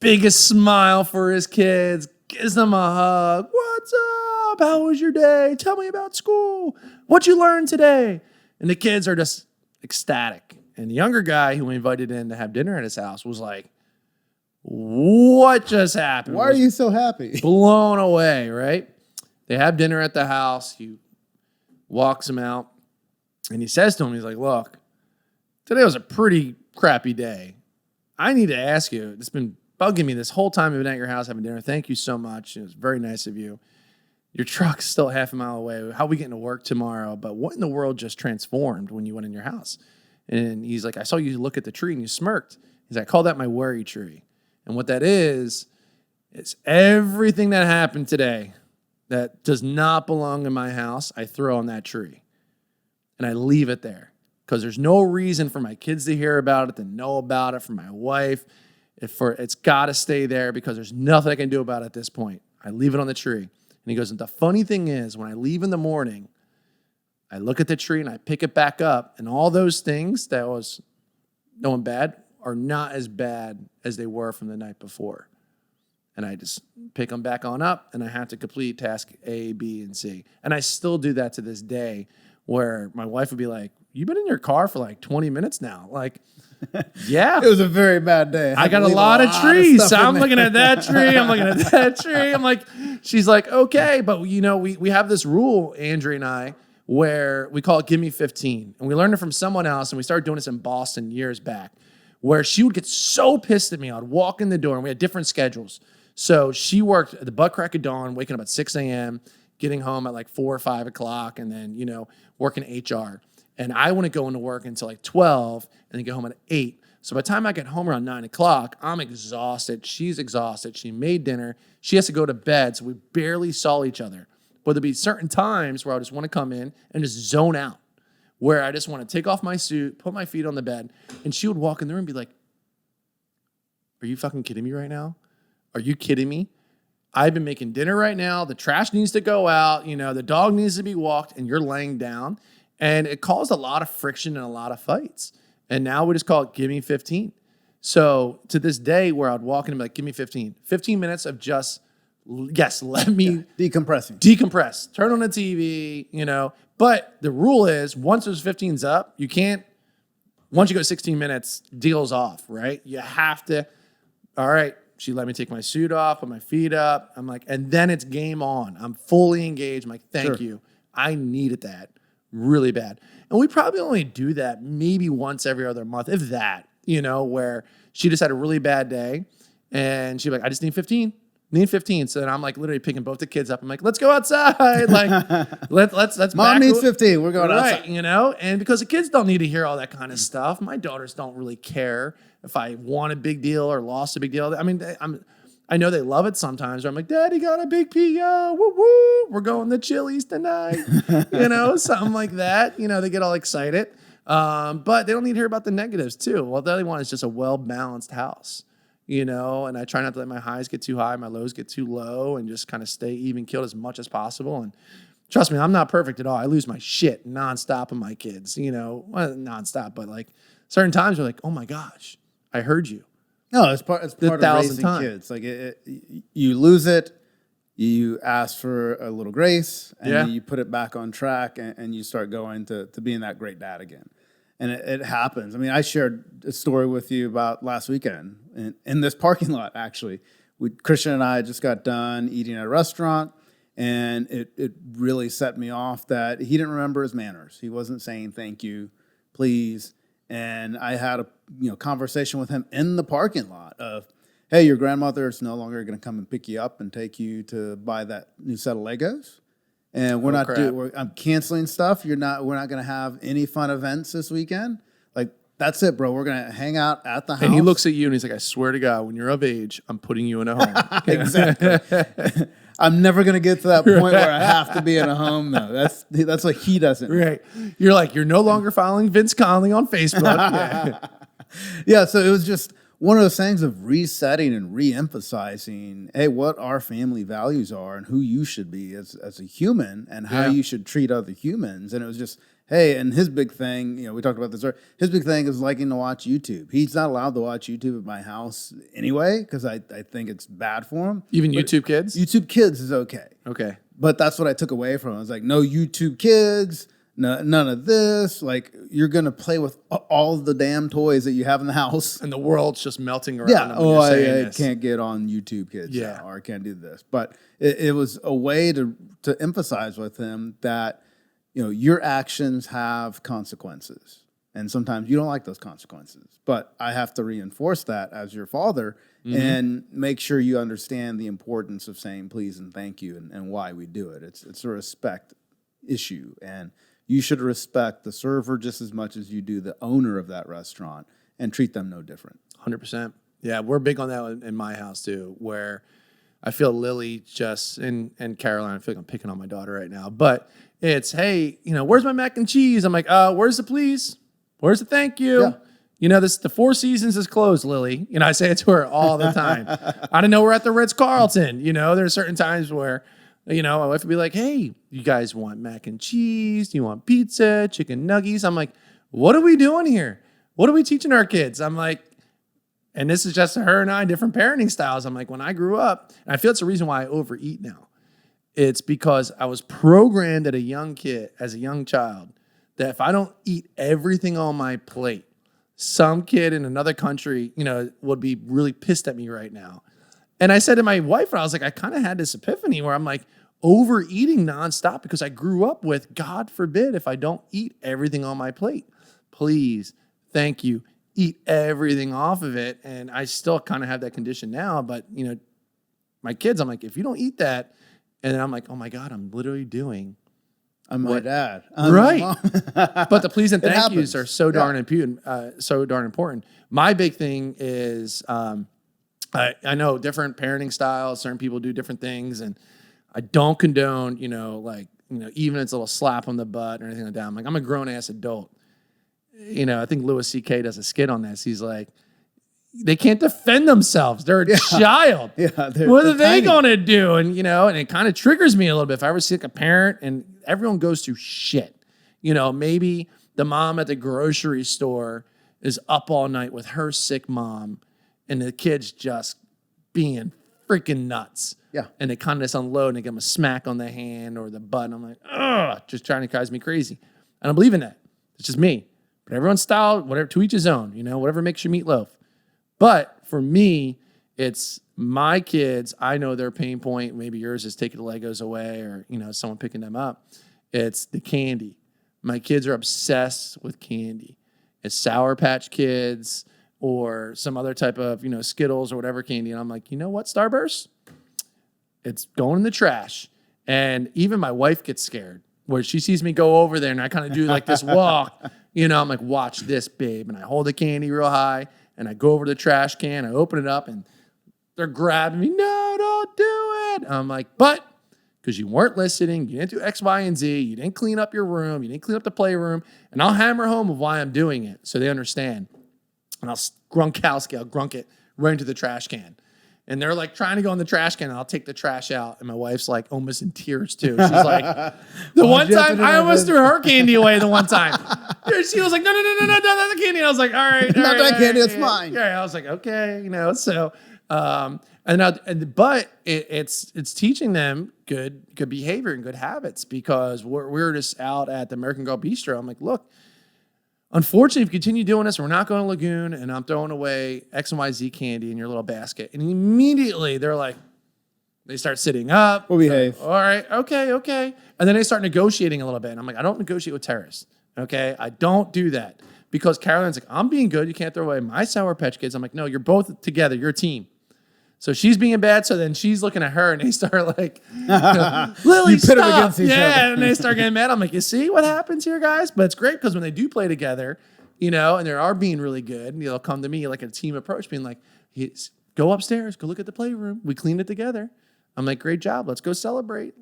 Biggest smile for his kids, gives them a hug. What's up? How was your day? Tell me about school. What you learned today? And the kids are just ecstatic. And the younger guy who we invited in to have dinner at his house was like, what just happened? Why are you so happy? Blown away, right? They have dinner at the house. He walks him out, and he says to him, he's like, look, today was a pretty crappy day. I need to ask you, it's been bugging me this whole time I've been at your house having dinner. Thank you so much. It was very nice of you. Your truck's still half a mile away. How are we getting to work tomorrow? But what in the world just transformed when you went in your house? And he's like, I saw you look at the tree and you smirked. He's like, I call that my worry tree. And what that is everything that happened today that does not belong in my house, I throw on that tree. And I leave it there. Because there's no reason for my kids to hear about it, to know about it, for my wife. It's got to stay there because there's nothing I can do about it at this point. I leave it on the tree. And he goes, and the funny thing is, when I leave in the morning, I look at the tree and I pick it back up, and all those things that was going bad are not as bad as they were from the night before. And I just pick them back on up, and I have to complete task A, B, and C. And I still do that to this day, where my wife would be like, you've been in your car for like 20 minutes now. Like, yeah. It was a very bad day. I got a lot of trees. So I'm looking at that tree. I'm looking at that tree. I'm like, she's like, okay. But we have this rule, Andrea and I, where we call it Give Me 15. And we learned it from someone else. And we started doing this in Boston years back, where she would get so pissed at me. I'd walk in the door and we had different schedules. So she worked at the butt crack of dawn, waking up at 6 a.m., getting home at like 4 or 5 o'clock, and then, working HR. And I wouldn't go into work until like 12 and then get home at 8. So by the time I get home around 9 o'clock, I'm exhausted. She's exhausted. She made dinner. She has to go to bed. So we barely saw each other. But there'd be certain times where I just want to come in and just zone out, where I just want to take off my suit, put my feet on the bed. And she would walk in the room and be like, are you fucking kidding me right now? Are you kidding me? I've been making dinner right now. The trash needs to go out. The dog needs to be walked and you're laying down. And it caused a lot of friction and a lot of fights. And now we just call it Give Me 15. So to this day where I'd walk in and be like, give me 15. 15 minutes of just, yes, let me decompress. Turn on the TV, But the rule is once those 15's up, you can't, once you go 16 minutes, deal's off, right? You have to, all right, she let me take my suit off, put my feet up. I'm like, and then it's game on. I'm fully engaged. I'm like, thank you. I needed that really bad. And we probably only do that maybe once every other month, if that, where she just had a really bad day and she'd be like, I just need 15. So then I'm like literally picking both the kids up. I'm like, let's go outside. Like, let's Mom needs 15. We're going outside. And because the kids don't need to hear all that kind of stuff. My daughters don't really care if I won a big deal or lost a big deal. I mean, I know they love it sometimes. Where I'm like, Daddy got a big PO. Woo woo. We're going to Chili's tonight. Something like that. They get all excited. But they don't need to hear about the negatives too. Well, the other one is just a well-balanced house. And I try not to let my highs get too high, my lows get too low, and just kind of stay even keeled as much as possible. And trust me, I'm not perfect at all. I lose my shit nonstop with my kids, well, nonstop, but like certain times they're like, oh my gosh, I heard you. No, it's part of raising kids. Like you lose it, you ask for a little grace, and then you put it back on track, and you start going to being that great dad again. And it happens. I mean, I shared a story with you about last weekend in this parking lot, actually. Christian and I just got done eating at a restaurant, and it really set me off that he didn't remember his manners. He wasn't saying thank you, please. And I had a conversation with him in the parking lot of, hey, your grandmother is no longer going to come and pick you up and take you to buy that new set of Legos. And I'm canceling stuff. We're not going to have any fun events this weekend. Like, that's it, bro. We're going to hang out at the house. And he looks at you and he's like, I swear to God, when you're of age, I'm putting you in a home. Exactly. I'm never going to get to that point where I have to be in a home, though. That's what he doesn't. Right. You're like, you're no longer following Vince Conley on Facebook. Yeah, so it was just one of those things of resetting and re-emphasizing, hey, what our family values are and who you should be as a human and how you should treat other humans. And it was just, hey, and his big thing, we talked about this earlier, his big thing is liking to watch YouTube. He's not allowed to watch YouTube at my house anyway because I think it's bad for him. Even YouTube Kids? YouTube Kids is okay. Okay. But that's what I took away from it. I was like, no YouTube Kids, none of this. Like, you're going to play with all the damn toys that you have in the house. And the world's just melting around. Yeah. Oh, I can't get on YouTube Kids. Yeah. Or I can't do this. But it was a way to emphasize with him that, your actions have consequences. And sometimes you don't like those consequences. But I have to reinforce that as your father and make sure you understand the importance of saying please and thank you and why we do it. It's a respect issue. And you should respect the server just as much as you do the owner of that restaurant and treat them no different. 100%. Yeah, we're big on that in my house too, where I feel Lily and Caroline, I feel like I'm picking on my daughter right now, but it's, hey, where's my mac and cheese? I'm like, where's the please? Where's the thank you? Yeah. The Four Seasons is closed, Lily. I say it to her all the time. I don't know we're at the Ritz-Carlton. There's certain times where, my wife would be like, hey, you guys want mac and cheese? Do you want pizza, chicken nuggets? I'm like, what are we doing here? What are we teaching our kids? I'm like, and this is just her and I, different parenting styles. I'm like, when I grew up, and I feel it's the reason why I overeat now. It's because I was programmed as a young child, that if I don't eat everything on my plate, some kid in another country, would be really pissed at me right now. And I said to my wife, I was like, I kind of had this epiphany where I'm like overeating nonstop because I grew up with, God forbid, if I don't eat everything on my plate, please, thank you, eat everything off of it. And I still kind of have that condition now, but my kids, I'm like, if you don't eat that, and then I'm like, oh my God, I'm literally doing. I'm my dad. Right. But the please and thank happens. yous are so darn important. My big thing is, I know different parenting styles, certain people do different things, and I don't condone, even it's a little slap on the butt or anything like that. I'm like, I'm a grown ass adult. I think Louis C.K. does a skit on this. He's like, they can't defend themselves. They're a child. Yeah, what are they tiny. going to do? And, and it kind of triggers me a little bit. If I ever see like a parent, and everyone goes through shit, maybe the mom at the grocery store is up all night with her sick mom and the kid's just being freaking nuts. Yeah. And they kind of just unload and they give them a smack on the hand or the butt. And I'm like, ugh, just trying to drive me crazy. I don't believe in that. It's just me. But everyone's style, whatever, to each his own, whatever makes your meatloaf. But for me, it's my kids. I know their pain point. Maybe yours is taking the Legos away or, someone picking them up. It's the candy. My kids are obsessed with candy. It's Sour Patch Kids or some other type of, Skittles or whatever candy. And I'm like, you know what, Starburst? It's going in the trash. And even my wife gets scared where she sees me go over there and I kind of do like this walk. I'm like, watch this, babe. And I hold the candy real high. And I go over to the trash can, I open it up, and they're grabbing me. No, don't do it. I'm like, but because you weren't listening, you didn't do X, Y, and Z, you didn't clean up your room, you didn't clean up the playroom, and I'll hammer home of why I'm doing it so they understand. And I'll grunk it right into the trash can. And they're like trying to go in the trash can, and I'll take the trash out. And my wife's like almost in tears too. She's like, the one time I almost threw her candy away the one time. She was like, no, not that candy. And I was like, all right. Not that candy, it's mine. Yeah, I was like, okay, so, but it's teaching them good behavior and good habits because we're just out at the American Girl Bistro. I'm like, look, unfortunately, if you continue doing this, we're not going to Lagoon, and I'm throwing away X and Y, Z candy in your little basket. And immediately they're like, they start sitting up. We'll behave. All right, okay. And then they start negotiating a little bit. And I'm like, I don't negotiate with terrorists, okay? I don't do that. Because Caroline's like, I'm being good. You can't throw away my Sour Patch Kids. I'm like, no, you're both together. You're a team. So she's being bad. So then she's looking at her, and they start like, Lily, you pit them stop. against each other. And they start getting mad. I'm like, you see what happens here, guys? But it's great because when they do play together, and they are being really good, and they'll come to me like a team approach, being like, go upstairs, go look at the playroom. We cleaned it together. I'm like, great job. Let's go celebrate.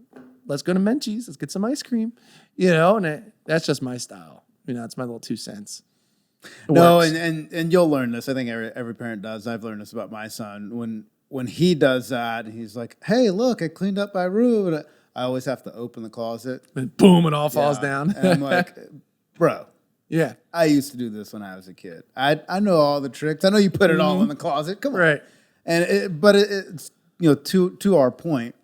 Let's go to Menchie's. Let's get some ice cream. And that's just my style. That's my little 2 cents. No, and you'll learn this. I think every parent does. I've learned this about my son. When he does that, and he's like, hey, look, I cleaned up my room. And I always have to open the closet. And boom, it all falls down. And I'm like, bro. Yeah. I used to do this when I was a kid. I know all the tricks. I know you put it all in the closet. Come on. Right. And it's to our point,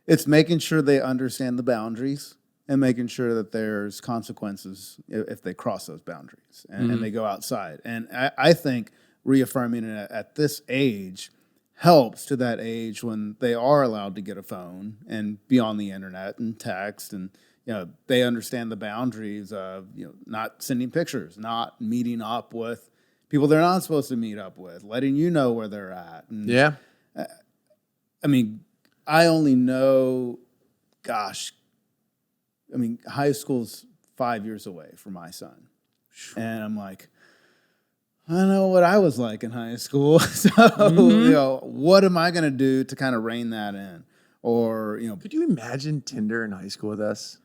it's making sure they understand the boundaries and making sure that there's consequences if they cross those boundaries and they go outside. And I think reaffirming it at this age helps to that age when they are allowed to get a phone and be on the internet and text and they understand the boundaries of not sending pictures, not meeting up with people they're not supposed to meet up with, letting you know where they're at. And, yeah. I mean, I only know, high school's 5 years away for my son. And I'm like, I know what I was like in high school. So, what am I going to do to kind of rein that in? Or, Could you imagine Tinder in high school with us?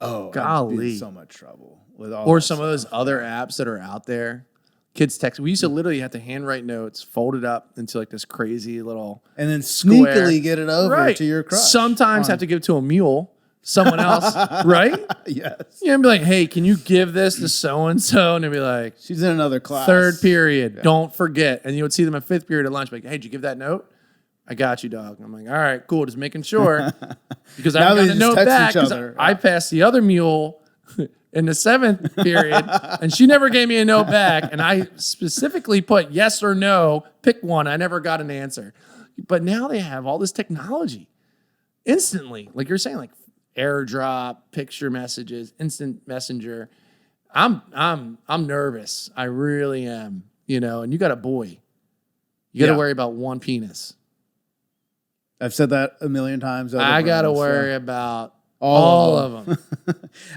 Oh, golly. I'd be in so much trouble with all or that some stuff. of those other apps that are out there. Kids text. We used to literally have to handwrite notes, fold it up into like this crazy little and then square. sneakily get it over to your crush. Sometimes have to give it to a mule, someone else, right? Yes. Be like, hey, can you give this to so-and-so? And they'd be like, she's in another class. Third period. Yeah. Don't forget. And you would see them at fifth period at lunch. Like, hey, did you give that note? I got you, dog. I'm like, all right, cool. Just making sure. Because I got a note back. I passed the other mule in the 7th period, and she never gave me a note back. And I specifically put yes or no, pick one. I never got an answer. But now they have all this technology instantly, like you're saying, like AirDrop, picture messages, instant messenger. I'm nervous. I really am. And you got a boy. You got to worry about one penis. I've said that a million times. I got to worry about all of them.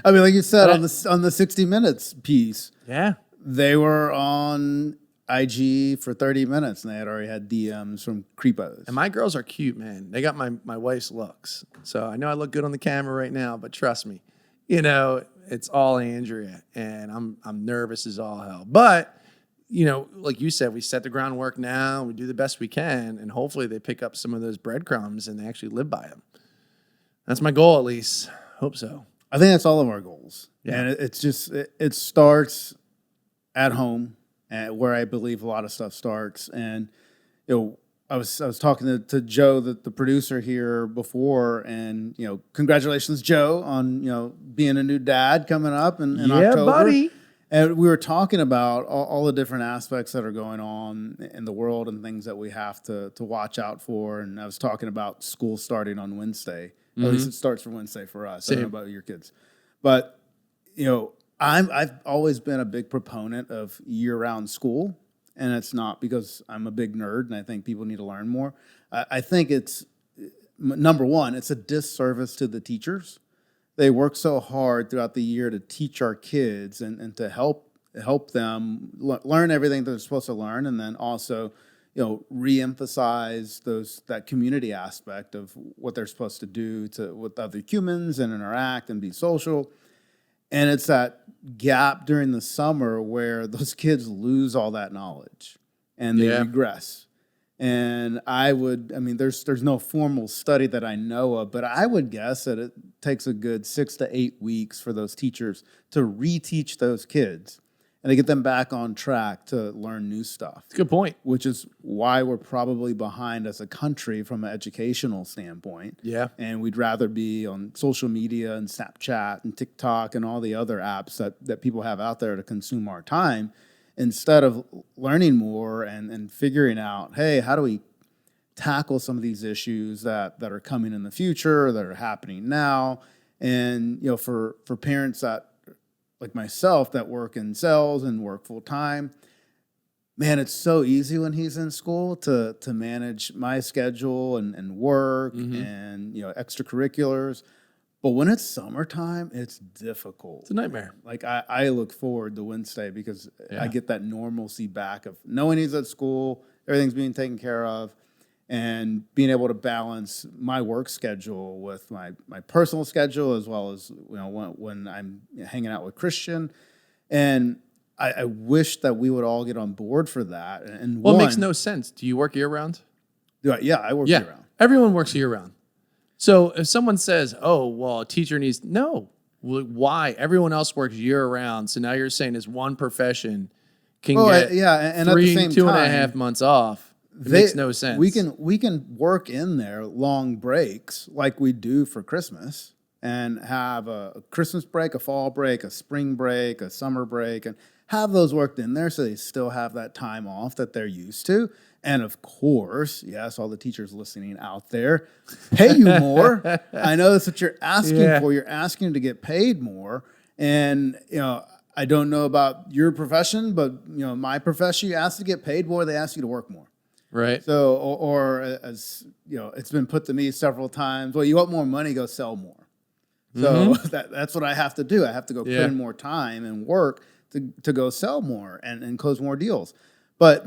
I mean, like you said on the 60 Minutes piece. Yeah. They were on IG for 30 minutes and they had already had DMs from creepos. And my girls are cute, man. They got my wife's looks. So I know I look good on the camera right now, but trust me, it's all Andrea and I'm nervous as all hell. But like you said, we set the groundwork now. We do the best we can, and hopefully they pick up some of those breadcrumbs and they actually live by them. That's my goal, at least. Hope so. I think that's all of our goals. Yeah. And it's just, it starts at home, where I believe a lot of stuff starts. And, I was talking to Joe, the producer here before, and, congratulations, Joe, on, being a new dad coming up in October. Buddy. And we were talking about all the different aspects that are going on in the world and things that we have to watch out for. And I was talking about school starting on Wednesday. Mm-hmm. At least it starts for Wednesday for us. Same. I don't know about your kids. But, I've always been a big proponent of year-round school. And it's not because I'm a big nerd and I think people need to learn more. I think it's, number one, it's a disservice to the teachers. They work so hard throughout the year to teach our kids and to help them learn everything they're supposed to learn, and then also, re-emphasize that community aspect of what they're supposed to do with other humans and interact and be social. And it's that gap during the summer where those kids lose all that knowledge and they regress. And there's no formal study that I know of, but I would guess that it takes a good 6 to 8 weeks for those teachers to reteach those kids and to get them back on track to learn new stuff. That's a good point. Which is why we're probably behind as a country from an educational standpoint. Yeah. And we'd rather be on social media and Snapchat and TikTok and all the other apps that people have out there to consume our time, instead of learning more and figuring out, hey, how do we tackle some of these issues that are coming in the future, that are happening now? And, for parents that, like myself, that work in sales and work full time, man, it's so easy when he's in school to manage my schedule and work and, extracurriculars. But when it's summertime, it's difficult. It's a nightmare. Like, I look forward to Wednesday because I get that normalcy back of knowing he's at school, everything's being taken care of, and being able to balance my work schedule with my personal schedule, as well as when I'm hanging out with Christian. And I wish that we would all get on board for that. And it makes no sense. Do you work year-round? Yeah, I work year-round. Everyone works year-round. So if someone says, oh, well, a teacher needs, no. Why? Everyone else works year-round. So now you're saying this one profession can get and 3, at the same 2.5 months off. It makes no sense. We can work in there long breaks like we do for Christmas and have a Christmas break, a fall break, a spring break, a summer break, and have those worked in there so they still have that time off that they're used to. And of course, yes, all the teachers listening out there, pay you more. I know that's what you're asking for. You're asking to get paid more. And, I don't know about your profession, but, my profession, you ask to get paid more, they ask you to work more. Right. So, or as, it's been put to me several times, well, you want more money, go sell more. So that's what I have to do. I have to go put in more time and work to go sell more and close more deals. But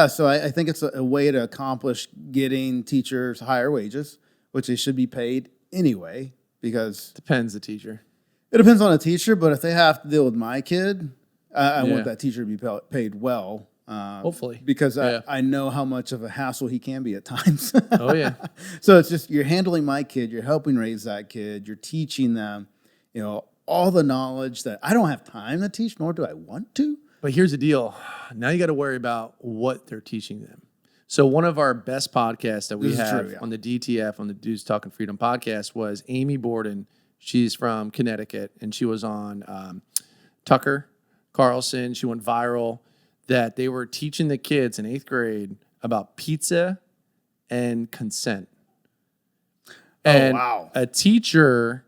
so I think it's a way to accomplish getting teachers higher wages, which they should be paid anyway, because depends the teacher. It depends on the teacher, but if they have to deal with my kid, I want that teacher to be paid well. Hopefully. Because I know how much of a hassle he can be at times. Oh, yeah. So it's just, you're handling my kid, you're helping raise that kid, you're teaching them, all the knowledge that I don't have time to teach, nor do I want to. But here's the deal. Now you got to worry about what they're teaching them. So one of our best podcasts that we have on the DTF, on the Dudes Talking Freedom podcast, was Amy Borden She's from Connecticut, and she was on Tucker Carlson. She went viral that they were teaching the kids in 8th grade about pizza and consent. And wow. a teacher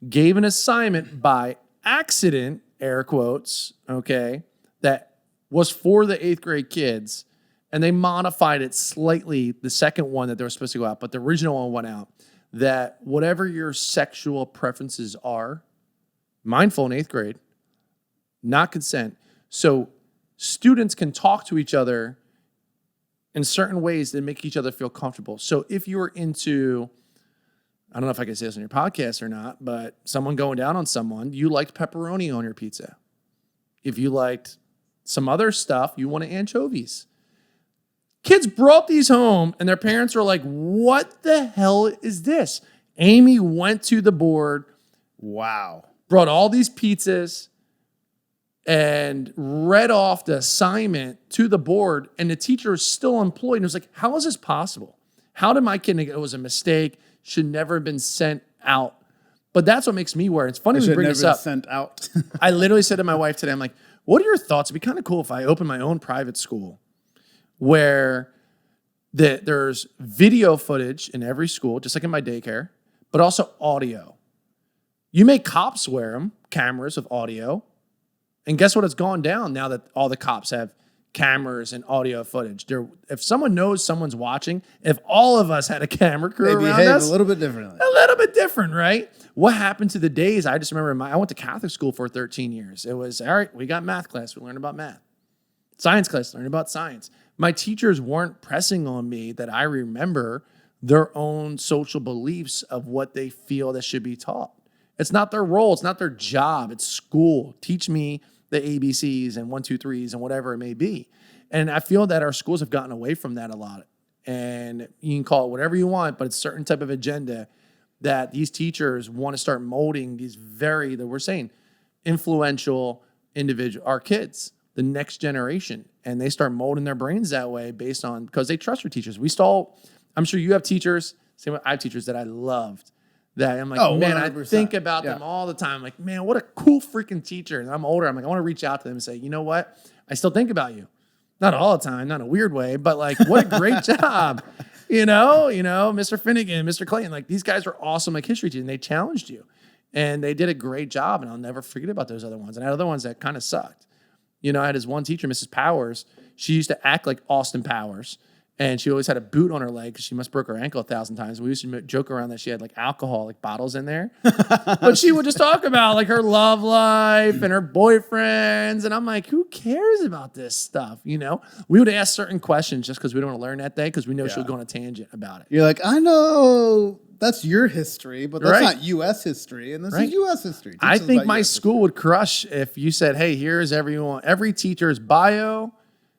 gave an assignment by accident, air quotes, okay, that was for the 8th grade kids, and they modified it slightly, the second one that they were supposed to go out, but the original one went out, that whatever your sexual preferences are, mindful in 8th grade, not consent. So students can talk to each other in certain ways that make each other feel comfortable. So if you're into, I don't know if I can say this on your podcast or not, but someone going down on someone, you liked pepperoni on your pizza. If you liked some other stuff, you wanted anchovies. Kids brought these home and their parents were like, what the hell is this? Amy went to the board. Wow. Brought all these pizzas and read off the assignment to the board, and the teacher is still employed. And it was like, how is this possible? How did my kid, it was a mistake, should never have been sent out. But that's what makes me worry. It's funny we bring this up. Sent out. I literally said to my wife today, I'm like, what are your thoughts? It'd be kind of cool if I open my own private school where there's video footage in every school, just like in my daycare, but also audio. You make cops wear them, cameras with audio. And guess what? It's gone down now that all the cops have cameras and audio footage. If someone knows someone's watching, if all of us had a camera crew They around behave us, a little bit differently. a little bit different, right? What happened to the days? I just remember I went to Catholic school for 13 years. It was, all right, we got math class. We learned about math. Science class, learned about science. My teachers weren't pressing on me that I remember their own social beliefs of what they feel that should be taught. It's not their role. It's not their job. It's school. Teach me the ABCs and 1, 2, 3s and whatever it may be. And I feel that our schools have gotten away from that a lot. And you can call it whatever you want, but it's a certain type of agenda that these teachers want to start molding these that we're saying, influential individual, our kids, the next generation. And they start molding their brains that way based on, because they trust their teachers. I'm sure you have teachers, I have teachers that I loved. That I'm like, man, 100%. I think about them all the time. I'm like, man, what a cool freaking teacher. And I'm older. I'm like, I want to reach out to them and say, you know what? I still think about you. Not all the time, not in a weird way, but like, what a great job. You know, Mr. Finnegan, Mr. Clayton, like these guys were awesome, like history teachers, and they challenged you. And they did a great job. And I'll never forget about those other ones. And I had other ones that kind of sucked. You know, I had this one teacher, Mrs. Powers. She used to act like Austin Powers. And she always had a boot on her leg because she must broke her ankle 1,000 times. We used to joke around that she had like alcohol, like bottles in there. But she would just talk about like her love life and her boyfriends. And I'm like, who cares about this stuff? You know, we would ask certain questions just because we don't want to learn that day because we know she would go on a tangent about it. You're like, I know that's your history, but that's not U.S. history. And this is U.S. history. I think my school would crush if you said, hey, here's every teacher's bio.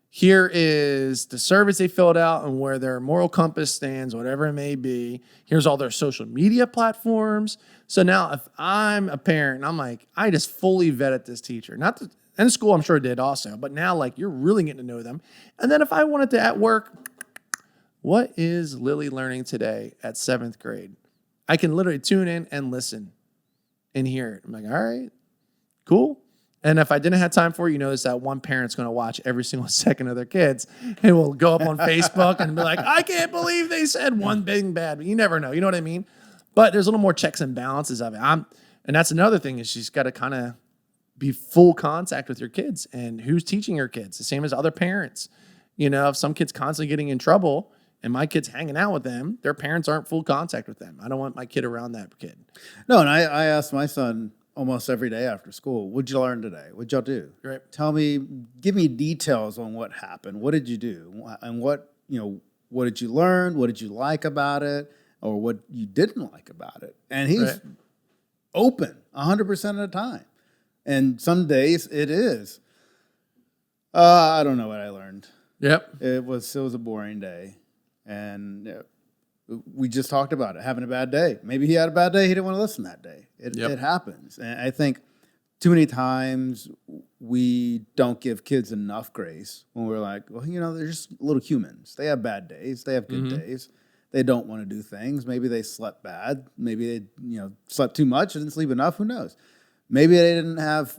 Here is the surveys they filled out and where their moral compass stands, whatever it may be. Here's all their social media platforms. So now if I'm a parent, I'm like, I just fully vetted this teacher. And school, I'm sure did also. But now, like, you're really getting to know them. And then if I wanted to at work, what is Lily learning today at 7th grade? I can literally tune in and listen and hear it. I'm like, all right, cool. And if I didn't have time for it, you notice that one parent's going to watch every single second of their kids and will go up on Facebook and be like, I can't believe they said one thing bad. But you never know. You know what I mean? But there's a little more checks and balances of it. And that's another thing is she's got to kind of be full contact with your kids and who's teaching your kids. The same as other parents. You know, if some kid's constantly getting in trouble and my kid's hanging out with them, their parents aren't full contact with them. I don't want my kid around that kid. No, and I asked my son almost every day after school, what'd you learn today? What'd y'all do? Right. Give me details on what happened. What did you do? And what did you learn? What did you like about it? Or what you didn't like about it? And he's open 100% of the time. And some days it is, I don't know what I learned. Yep. It was a boring day. And we just talked about it, having a bad day. Maybe he had a bad day. He didn't want to listen that day. It happens. And I think too many times we don't give kids enough grace when we're like, well, they're just little humans. They have bad days. They have good days. they don't want to do things. Maybe they slept bad. Maybe they, slept too much, didn't sleep enough. Who knows? Maybe they didn't have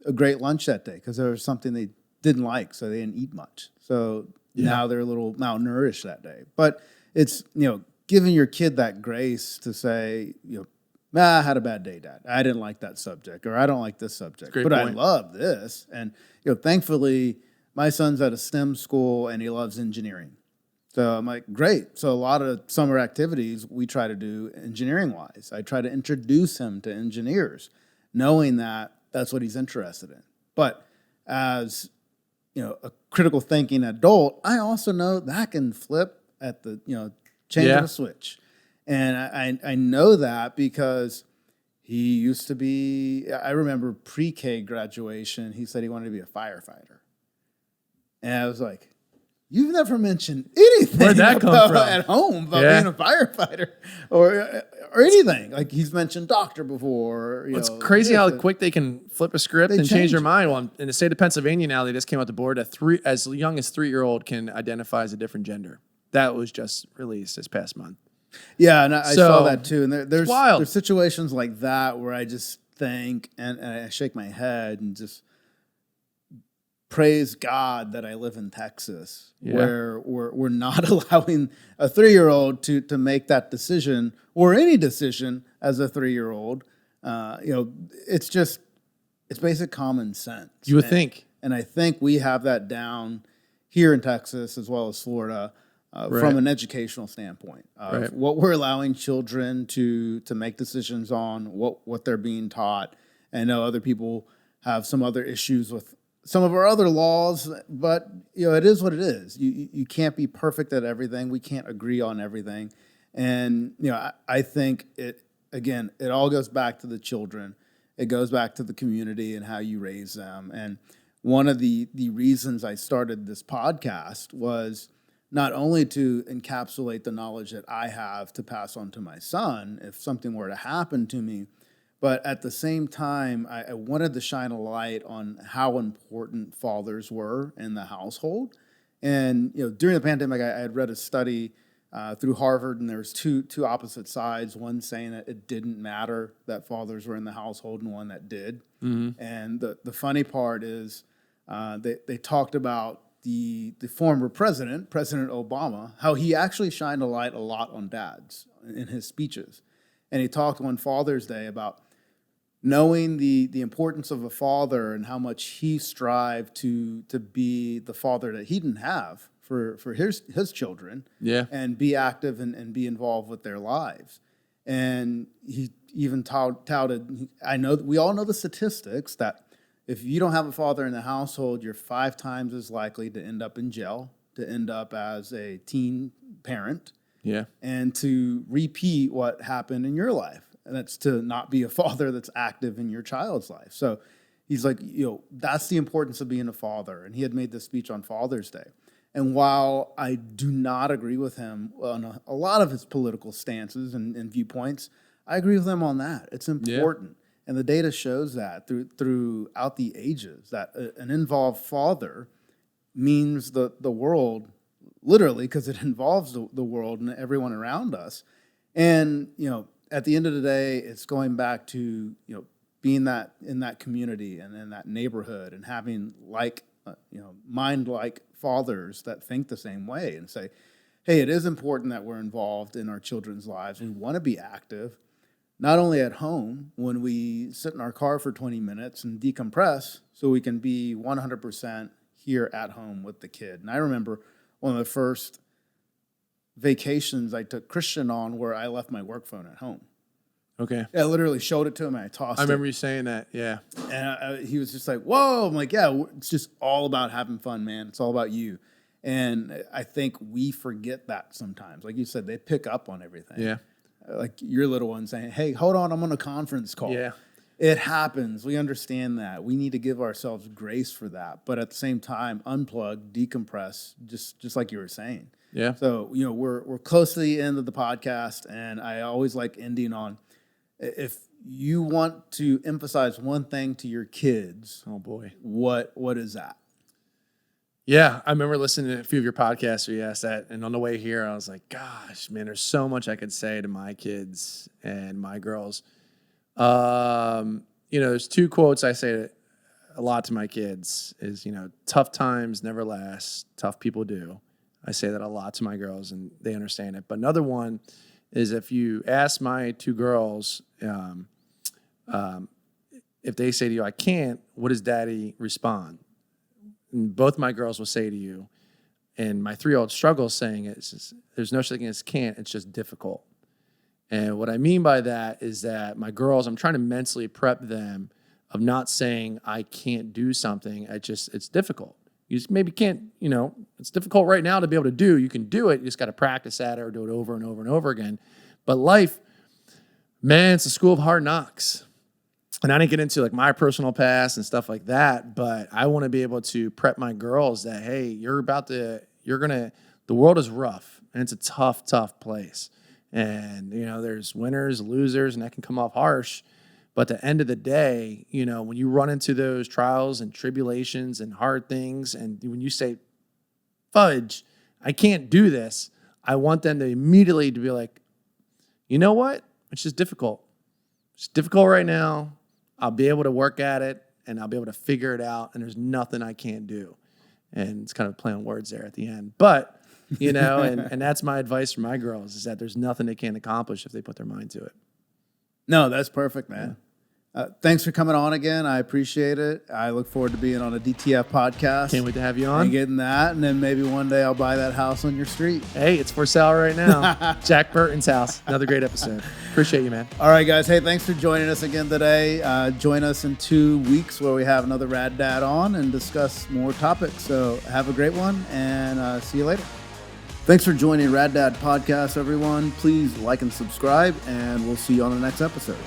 a great lunch that day because there was something they didn't like, so they didn't eat much. So now they're a little malnourished that day. But it's, giving your kid that grace to say, I had a bad day, Dad. I didn't like that subject, or I don't like this subject, but I love this. And, thankfully, my son's at a STEM school and he loves engineering. So I'm like, great. So a lot of summer activities we try to do engineering-wise. I try to introduce him to engineers, knowing that that's what he's interested in. But as, a critical thinking adult, I also know that can flip at the, change of a switch. And I know that because he used to be, I remember pre-K graduation, he said he wanted to be a firefighter. And I was like, you've never mentioned anything Where'd that come from? At home about being a firefighter or anything. Like he's mentioned doctor before. It's crazy how quick they can flip a script and change their mind. Well, in the state of Pennsylvania now, they just came out the board. As young as 3-year-old can identify as a different gender. That was just released this past month. Yeah, and I saw that too. And there's situations like that where I just think and I shake my head and just praise God that I live in Texas, where we're not allowing a 3-year-old to make that decision or any decision as a 3-year-old. It's basic common sense. You would think. And I think we have that down here in Texas as well as Florida from an educational standpoint of what we're allowing children to make decisions on, what they're being taught. I know other people have some other issues with some of our other laws, but it is what it is. You can't be perfect at everything. We can't agree on everything. And I think it all goes back to the children. It goes back to the community and how you raise them. And one of the reasons I started this podcast was not only to encapsulate the knowledge that I have to pass on to my son if something were to happen to me, but at the same time, I wanted to shine a light on how important fathers were in the household. And during the pandemic, I had read a study through Harvard, and there was two opposite sides. One saying that it didn't matter that fathers were in the household, and one that did. Mm-hmm. And the funny part is they talked about the former president Obama, how he actually shined a light a lot on dads in his speeches. And he talked on Father's Day about knowing the importance of a father and how much he strived to be the father that he didn't have for his children, and be active and be involved with their lives. And he even touted, I know we all know the statistics that if you don't have a father in the household, you're 5 times as likely to end up in jail, to end up as a teen parent, and to repeat what happened in your life. And that's to not be a father that's active in your child's life. So he's like, that's the importance of being a father. And he had made this speech on Father's Day. And while I do not agree with him on a lot of his political stances and viewpoints, I agree with him on that. It's important. And the data shows that throughout the ages, that an involved father means the world, literally, because it involves the world and everyone around us. And, at the end of the day, it's going back to, being that in that community and in that neighborhood and having mind-like fathers that think the same way and say, hey, it is important that we're involved in our children's lives. We want to be active, not only at home when we sit in our car for 20 minutes and decompress so we can be 100% here at home with the kid. And I remember one of the first vacations I took Christian on where I left my work phone at home. Okay. I literally showed it to him and I tossed it. I remember you saying that, yeah. And he was just like, whoa. I'm like, yeah, it's just all about having fun, man. It's all about you. And I think we forget that sometimes. Like you said, they pick up on everything. Yeah. Like your little one saying, hey, hold on, I'm on a conference call. Yeah. It happens. We understand that. We need to give ourselves grace for that. But at the same time, unplug, decompress, just like you were saying. Yeah. So, we're close to the end of the podcast, and I always like ending on, if you want to emphasize one thing to your kids, oh boy, what is that? Yeah, I remember listening to a few of your podcasts where you asked that, and on the way here, I was like, "Gosh, man, there's so much I could say to my kids and my girls." There's two quotes I say a lot to my kids: is tough times never last, tough people do. I say that a lot to my girls, and they understand it. But another one is if you ask my two girls, if they say to you, "I can't," what does Daddy respond? And both my girls will say to you, and my 3-year-old struggles saying it, there's no such thing as can't, it's just difficult. And what I mean by that is that my girls, I'm trying to mentally prep them of not saying I can't do something. It's difficult. You just maybe can't, it's difficult right now to be able to do. You can do it. You just got to practice at it or do it over and over and over again. But life, man, it's a school of hard knocks. And I didn't get into like my personal past and stuff like that, but I want to be able to prep my girls that, hey, the world is rough and it's a tough, tough place. And, there's winners, losers, and that can come off harsh. But at the end of the day, when you run into those trials and tribulations and hard things, and when you say, fudge, I can't do this, I want them to immediately to be like, you know what? It's just difficult. It's difficult right now. I'll be able to work at it, and I'll be able to figure it out, and there's nothing I can't do. And it's kind of a play on words there at the end. But, and that's my advice for my girls is that there's nothing they can't accomplish if they put their mind to it. No, that's perfect, man. Thanks for coming on again. I appreciate it. I look forward to being on a DTF podcast. Can't wait to have you on. And getting that, and then maybe one day I'll buy that house on your street. Hey, it's for sale right now. Jack Burton's house. Another great episode. Appreciate you, man. All right, guys. Hey, thanks for joining us again today. Join us in 2 weeks where we have another Rad Dad on and discuss more topics. So have a great one, and see you later. Thanks for joining Rad Dad Podcast, everyone. Please like and subscribe, and we'll see you on the next episode.